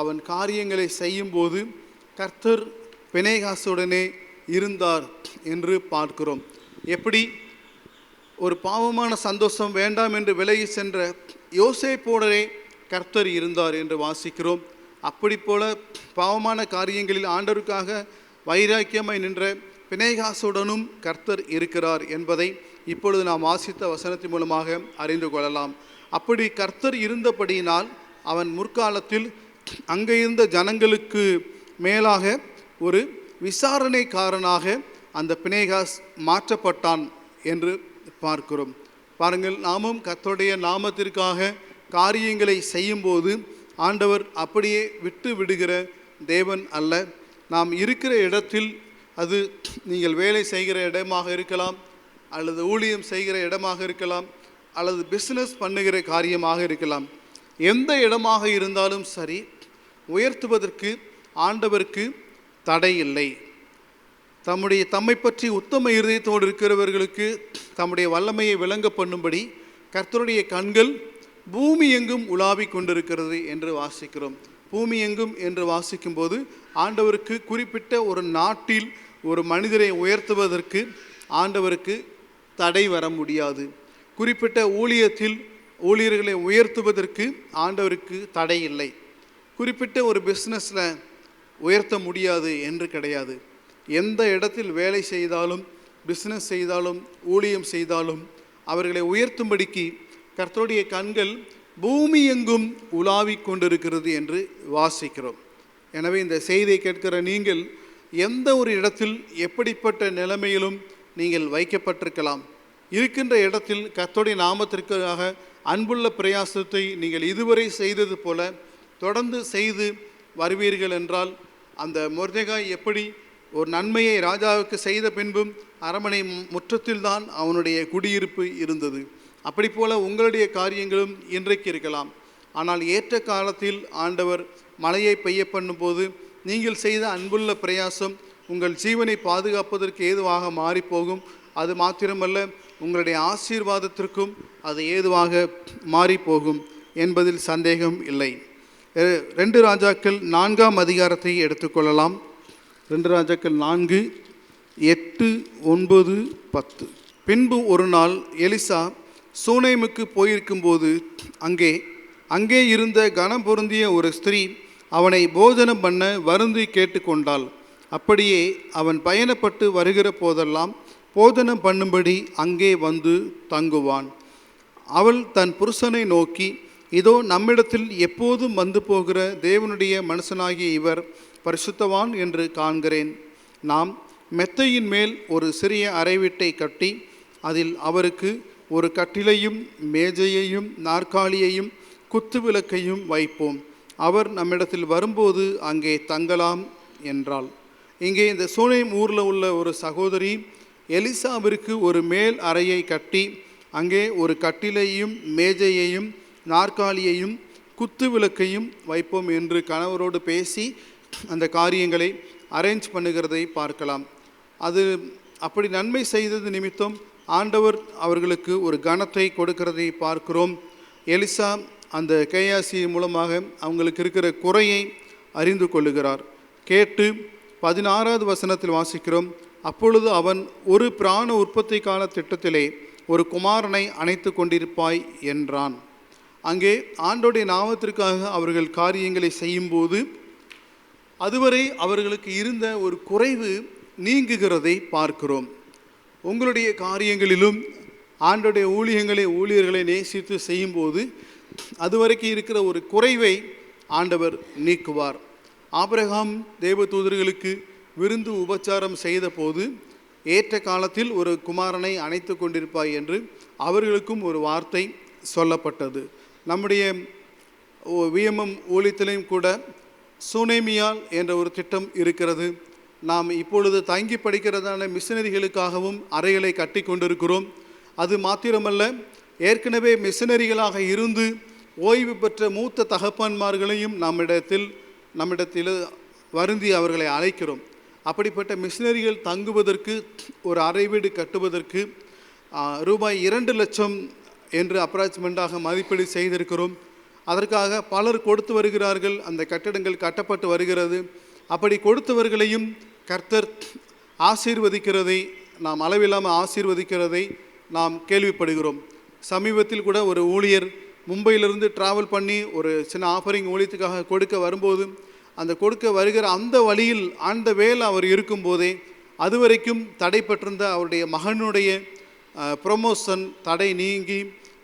அவன் காரியங்களை செய்யும்போது கர்த்தர் பினேகாசுடனே இருந்தார் என்று பார்க்கிறோம். எப்படி ஒரு பாவமான சந்தோஷம் வேண்டாம் என்று விலகி சென்ற யோசேப்போடனே கர்த்தர் இருந்தார் என்று வாசிக்கிறோம். அப்படி போல பாவமான காரியங்களில் ஆண்டவருக்காக வைராக்கியமாய் நின்ற பினேகாசுடனும் கர்த்தர் இருக்கிறார் என்பதை இப்பொழுது நாம் வாசித்த வசனத்தின் மூலமாக அறிந்து கொள்ளலாம். அப்படி கர்த்தர் இருந்தபடியினால் அவன் முற்காலத்தில் அங்கே இருந்த ஜனங்களுக்கு மேலாக ஒரு விசாரணைக்காரனாக அந்த பினேகாஸ் மாற்றப்பட்டான் என்று பார்க்கிறோம். பாருங்கள், நாமும் கர்த்தருடைய நாமத்திற்காக காரியங்களை செய்யும்போது ஆண்டவர் அப்படியே விட்டு விடுகிற தேவன் அல்ல. நாம் இருக்கிற இடத்தில், அது நீங்கள் வேலை செய்கிற இடமாக இருக்கலாம், அல்லது ஊழியம் செய்கிற இடமாக இருக்கலாம், அல்லது பிஸ்னஸ் பண்ணுகிற காரியமாக இருக்கலாம். எந்த இடமாக இருந்தாலும் சரி, உயர்த்துவதற்கு ஆண்டவருக்கு தடை இல்லை. தம்மை பற்றி உத்தம இருதயத்தோடு இருக்கிறவர்களுக்கு தம்முடைய வல்லமையை விளங்க பண்ணும்படி கர்த்தருடைய கண்கள் பூமி எங்கும் உலாவிக் கொண்டிருக்கிறது என்று வாசிக்கிறோம். பூமி எங்கும் என்று வாசிக்கும்போது ஆண்டவருக்கு குறிப்பிட்ட ஒரு நாட்டில் ஒரு மனிதரை உயர்த்துவதற்கு ஆண்டவருக்கு தடை வர முடியாது. குறிப்பிட்ட ஊழியத்தில் ஊழியர்களை உயர்த்துவதற்கு ஆண்டவருக்கு தடை இல்லை. குறிப்பிட்ட ஒரு பிஸ்னஸில் உயர்த்த முடியாது என்று கிடையாது. எந்த இடத்தில் வேலை செய்தாலும், பிஸ்னஸ் செய்தாலும், ஊழியம் செய்தாலும் அவர்களை உயர்த்தும்படிக்கு கர்த்தருடைய கண்கள் பூமி எங்கும் உலாவிக் கொண்டிருக்கிறது என்று வாசிக்கிறோம். எனவே இந்த செய்தியை கேட்கிற நீங்கள் எந்த ஒரு இடத்தில் எப்படிப்பட்ட நிலைமையிலும் நீங்கள் வைக்கப்பட்டிருக்கலாம். இருக்கின்ற இடத்தில் கர்த்தருடைய நாமத்திற்காக அன்புள்ள பிரயாசத்தை நீங்கள் இதுவரை செய்தது போல தொடர்ந்து செய்து வருவீர்கள் என்றால், அந்த மொர்தெகாய் எப்படி ஒரு நன்மையை ராஜாவுக்கு செய்த பின்பும் அரண்மனை முற்றத்தில்தான் அவனுடைய குடியிருப்பு இருந்தது, அப்படி போல உங்களுடைய காரியங்களும் இன்றைக்கு இருக்கலாம். ஆனால் ஏற்ற காலத்தில் ஆண்டவர் மழையை பெய்ய பண்ணும்போது நீங்கள் செய்த அன்புள்ள பிரயாசம் உங்கள் ஜீவனை பாதுகாப்பதற்கு ஏதுவாக மாறிப்போகும். அது மாத்திரமல்ல, உங்களுடைய ஆசீர்வாதத்திற்கும் அது ஏதுவாக மாறிப்போகும் என்பதில் சந்தேகம் இல்லை. 2 ராஜாக்கள் 4ஆம் அதிகாரத்தை எடுத்துக்கொள்ளலாம். 2 ராஜாக்கள் 4, 8, 9, 10. பின்பு ஒரு நாள் எலிசா சூனேமுக்கு போயிருக்கும்போது அங்கே இருந்த கனம் பொருந்திய ஒரு ஸ்திரீ அவனை போஜனம் பண்ண வருந்தி கேட்டுக்கொண்டாள். அப்படியே அவன் பயணப்பட்டு வருகிற போதெல்லாம் போஜனம் பண்ணும்படி அங்கே வந்து தங்குவான். அவள் தன் புருஷனை நோக்கி, இதோ நம்மிடத்தில் எப்போதும் வந்து போகிற தேவனுடைய மனுஷனாகிய இவர் பரிசுத்தவான் என்று காண்கிறேன். நாம் மெத்தையின் மேல் ஒரு சிறிய அறை வீட்டை கட்டி அதில் அவருக்கு ஒரு கட்டிலையும் மேஜையையும் நாற்காலியையும் குத்துவிளக்கையும் வைப்போம். அவர் நம்மிடத்தில் வரும்போது அங்கே தங்கலாம் என்றாள். இங்கே இந்த சூனேம் ஊரில் உள்ள ஒரு சகோதரி எலிசாவிற்கு ஒரு மேல் அறையை கட்டி அங்கே ஒரு கட்டிலையும் மேஜையையும் நாற்காலியையும் குத்துவிளக்கையும் வைப்போம் என்று கணவரோடு பேசி அந்த காரியங்களை அரேஞ்ச் பண்ணுகிறதை பார்க்கலாம். அது அப்படி நன்மை செய்தது நிமித்தம் ஆண்டவர் அவர்களுக்கு ஒரு கனத்தை கொடுக்கிறதை பார்க்கிறோம். எலிசா அந்த கேயாசி மூலமாக அவங்களுக்கு இருக்கிற குறையை அறிந்து கொள்ளுகிறார். கேட்டு 16வது வசனத்தில் வாசிக்கிறோம், அப்பொழுது அவன் ஒரு பிராண உற்பத்தி கால திட்டத்திலே ஒரு குமாரனை அணைத்து கொண்டிருப்பாய் என்றான். அங்கே ஆண்டோடைய நாமத்திற்காக அவர்கள் காரியங்களை செய்யும்போது அதுவரை அவர்களுக்கு இருந்த ஒரு குறைவு நீங்குகிறதை பார்க்கிறோம். உங்களுடைய காரியங்களிலும் ஆண்டோடைய ஊழியர்களை நேசித்து செய்யும்போது அதுவரைக்கும் இருக்கிற ஒரு குறைவை ஆண்டவர் நீக்குவார். ஆபிரகாம் தேவதூதர்களுக்கு விருந்து உபச்சாரம் செய்த போது ஏற்ற காலத்தில் ஒரு குமாரனை அணைத்து கொண்டிருப்பாய் என்று அவர்களுக்கும் ஒரு வார்த்தை சொல்லப்பட்டது. நம்முடைய விஎம்எம் ஊழியத்திலையும் கூட சூனேமியால் என்ற ஒரு திட்டம் இருக்கிறது. நாம் இப்பொழுது தங்கி படிக்கிறதான மிஷனரிகளுக்காகவும் அறைகளை கட்டி கொண்டிருக்கிறோம். அது மாத்திரமல்ல, ஏற்கனவே மிஷனரிகளாக இருந்து ஓய்வு பெற்ற மூத்த தகப்பன்மார்களையும் நம்மிடத்தில் வருந்தி அவர்களை அழைக்கிறோம். அப்படிப்பட்ட மிஷனரிகள் தங்குவதற்கு ஒரு அறை வீடு கட்டுவதற்கு ரூபாய் 2 லட்சம் என்று அப்ராக்சிமெண்ட்டாக மதிப்பீடு செய்திருக்கிறோம். அதற்காக பலர் கொடுத்து வருகிறார்கள். அந்த கட்டடங்கள் கட்டப்பட்டு வருகிறது. அப்படி கொடுத்தவர்களையும் கர்த்தர் ஆசீர்வதிக்கிறதை, நாம் அளவில்லாமல் ஆசீர்வதிக்கிறதை நாம் கேள்விப்படுகிறோம். சமீபத்தில் கூட ஒரு ஊழியர் மும்பையிலிருந்து ட்ராவல் பண்ணி ஒரு சின்ன ஆஃபரிங் ஊழியத்துக்காக கொடுக்க வரும்போது, அந்த கொடுக்க வருகிற அந்த வழியில் அந்த வேலை அவர் இருக்கும்போதே அதுவரைக்கும் தடைப்பட்டிருந்த அவருடைய மகனுடைய ப்ரொமோஷன் தடை நீங்கி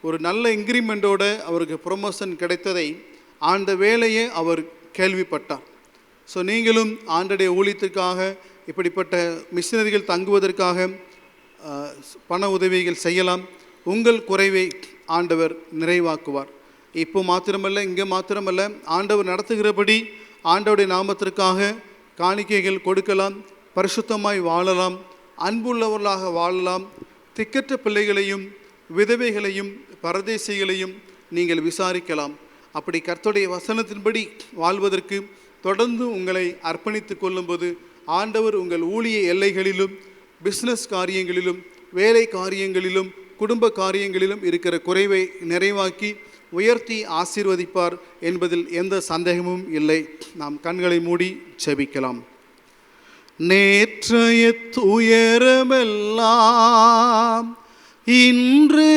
ஒரு நல்ல இன்க்ரிமெண்ட்டோட அவருக்கு ப்ரொமோஷன் கிடைத்ததை அந்த வேலையை அவர் கேள்விப்பட்டார். ஸோ நீங்களும் ஆண்டுடைய ஊழியத்திற்காக இப்படிப்பட்ட மிஷனரிகள் தங்குவதற்காக பண உதவிகள் செய்யலாம். உங்கள் குறைவை ஆண்டவர் நிறைவாக்குவார். இப்போ மாத்திரமல்ல, இங்கே மாத்திரமல்ல, ஆண்டவர் நடத்துகிறபடி ஆண்டவருடைய நாமத்திற்காக காணிக்கைகள் கொடுக்கலாம். பரிசுத்தமாய் வாழலாம், அன்புள்ளவர்களாக வாழலாம். திக்கற்ற பிள்ளைகளையும் விதவைகளையும் பரதேசிகளையும் நீங்கள் விசாரிக்கலாம். அப்படி கர்த்தருடைய வசனத்தின்படி வாழ்வதற்கு தொடர்ந்து உங்களை அர்ப்பணித்து கொள்ளும்போது ஆண்டவர் உங்கள் ஊழிய எல்லைகளிலும், பிஸ்னஸ் காரியங்களிலும், வேலை காரியங்களிலும், குடும்ப காரியங்களிலும் இருக்கிற குறைவை நிறைவாக்கி உயர்த்தி ஆசீர்வதிப்பார் என்பதில் எந்த சந்தேகமும் இல்லை. நாம் கண்களை மூடி ஜெபிக்கலாம். நேற்றைய துயரமெல்லாம் இன்று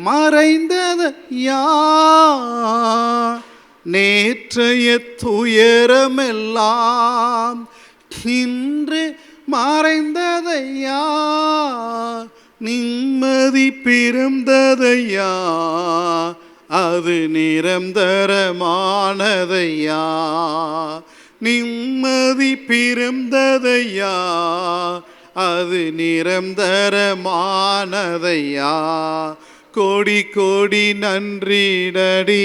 மறைந்ததையா, நேற்றைய துயரமெல்லாம் இன்று மறைந்ததையா, நிம்மதி பிறந்ததையா, அது நிரந்தரமானதையா, நிம்மதி பிறந்ததையா, அது நிரந்தரமானதையா. கோடி கோடி நன்றிடடி,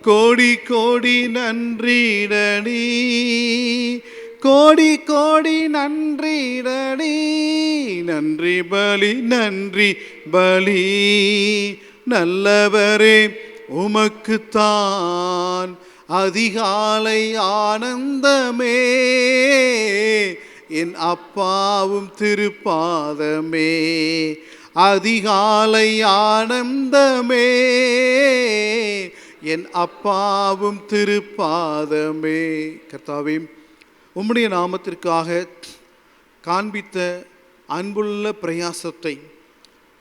கோடி கோடி நன்றிடடி, கோடி கோடி நன்றிடடி, நன்றி பலி நன்றி பலி, நல்லவரே உமக்குத்தான் அதிகாலை ஆனந்தமே, என் அப்பாவும் திருப்பாதமே, அதிகாலை ஆனந்தமே, என் அப்பாவும் திருப்பாதமே. கர்த்தாவே, உம்முடைய நாமத்திற்காக காண்பித்த அன்புள்ள பிரயாசத்தை,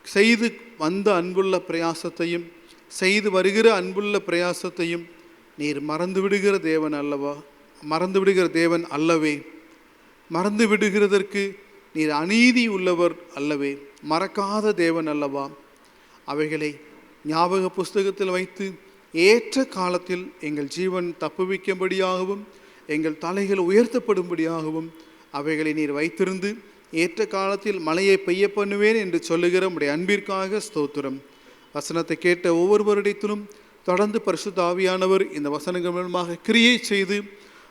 செய்து வந்த அன்புள்ள பிரயாசத்தையும் செய்து வருகிற அன்புள்ள பிரயாசத்தையும் நீர் மறந்து விடுகிற தேவன் அல்லவா? மறந்து விடுகிற தேவன் அல்லவே. மறந்து விடுகிறதற்கு நீர் அநீதி உள்ளவர் அல்லவே. மறக்காத தேவன் அல்லவா? அவைகளை ஞாபக புஸ்தகத்தில் வைத்து ஏற்ற காலத்தில் எங்கள் ஜீவன் தப்புவிக்கும்படியாகவும் எங்கள் தலைகள் உயர்த்தப்படும்படியாகவும் அவைகளை நீர் வைத்திருந்து ஏற்ற காலத்தில் மழையை பெய்ய பண்ணுவேன் என்று சொல்லுகிற உம்முடைய அன்பிற்காக ஸ்தோத்திரம். வசனத்தை கேட்ட ஒவ்வொருவரிடத்திலும் தொடர்ந்து பரிசுத்த ஆவியானவர் இந்த வசனங்கள் மூலமாக கிரியை செய்து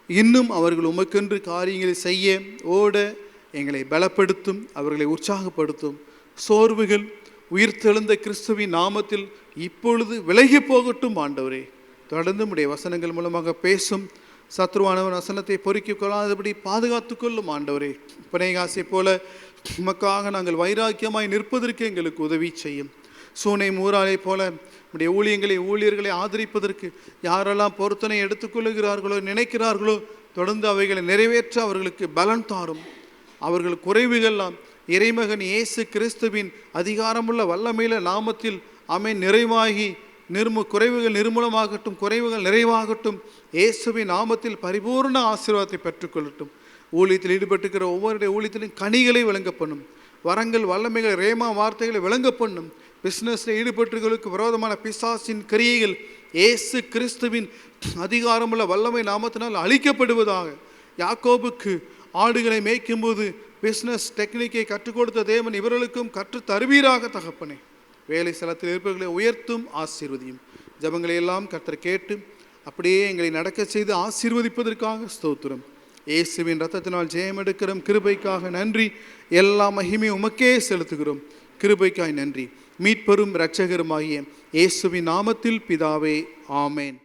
இன்னும் அவர்கள் உமக்கென்று காரியங்களை செய்ய ஓட எங்களை பலப்படுத்தும், அவர்களை உற்சாகப்படுத்தும். சோர்வுகள் உயிர்த்தெழுந்த கிறிஸ்துவின் நாமத்தில் இப்பொழுது விலகி போகட்டும். ஆண்டவரே, தொடர்ந்து உம்முடைய வசனங்கள் மூலமாக பேசும். சத்ருவானவன் வசனத்தை பொறுக்கிக் கொள்ளாதபடி பாதுகாத்து கொள்ளும். ஆண்டவரே, பிணைகாசை போல உமக்காக நாங்கள் வைராக்கியமாய் நிற்பதற்கு எங்களுக்கு உதவி செய்யும். சூனை மூராலை போல நம்முடைய ஊழியர்களை ஆதரிப்பதற்கு யாரெல்லாம் பொருத்தனை எடுத்துக்கொள்ளுகிறார்களோ நினைக்கிறார்களோ தொடர்ந்து அவைகளை நிறைவேற்ற அவர்களுக்கு பலன் தாரும். அவர்கள் குறைவுகள்லாம் இறைமகன் இயேசு கிறிஸ்துவின் அதிகாரமுள்ள வல்லமையில நாமத்தில் நிறைவாகி குறைவுகள் நிர்மூலமாகட்டும், குறைவுகள் நிறைவாகட்டும். இயேசுவின் நாமத்தில் பரிபூர்ண ஆசீர்வாதத்தை பெற்றுக்கொள்ளட்டும். ஊழியத்தில் ஈடுபட்டுக்கிற ஒவ்வொருடைய ஊழியத்திலும் கனிகளை விளங்க பண்ணும். வரங்கள் வல்லமைகள் ரேமா வார்த்தைகளை விளங்க பண்ணும். பிஸ்னஸில் ஈடுபட்டுகளுக்கு விரோதமான பிசாசின் கிரியைகள் இயேசு கிறிஸ்துவின் அதிகாரமுள்ள வல்லமை நாமத்தினால் அழிக்கப்படுவதாக. யாக்கோபுக்கு ஆடுகளை மேய்க்கும்போது பிஸ்னஸ் டெக்னிக்கை கற்றுக் கொடுத்த தேவன் இவர்களுக்கும் கற்று தருவீராக தகப்பனே. வேலை ஸ்தலத்தில் இருப்பவர்களை உயர்த்தும், ஆசீர்வதியும். ஜபங்களை எல்லாம் கர்த்தர் கேட்டு அப்படியே எங்களை நடக்க செய்து ஆசீர்வதிப்பதற்காக ஸ்தோத்திரம். இயேசுவின் இரத்தத்தினால் ஜெயம் எடுக்கிறோம். கிருபைக்காக நன்றி. எல்லா மகிமையும் உமக்கே செலுத்துகிறோம். கிருபைக்காய் நன்றி. மீட்பெரும் இரட்சகருமாகிய இயேசுவின் நாமத்தில் பிதாவே, ஆமேன்.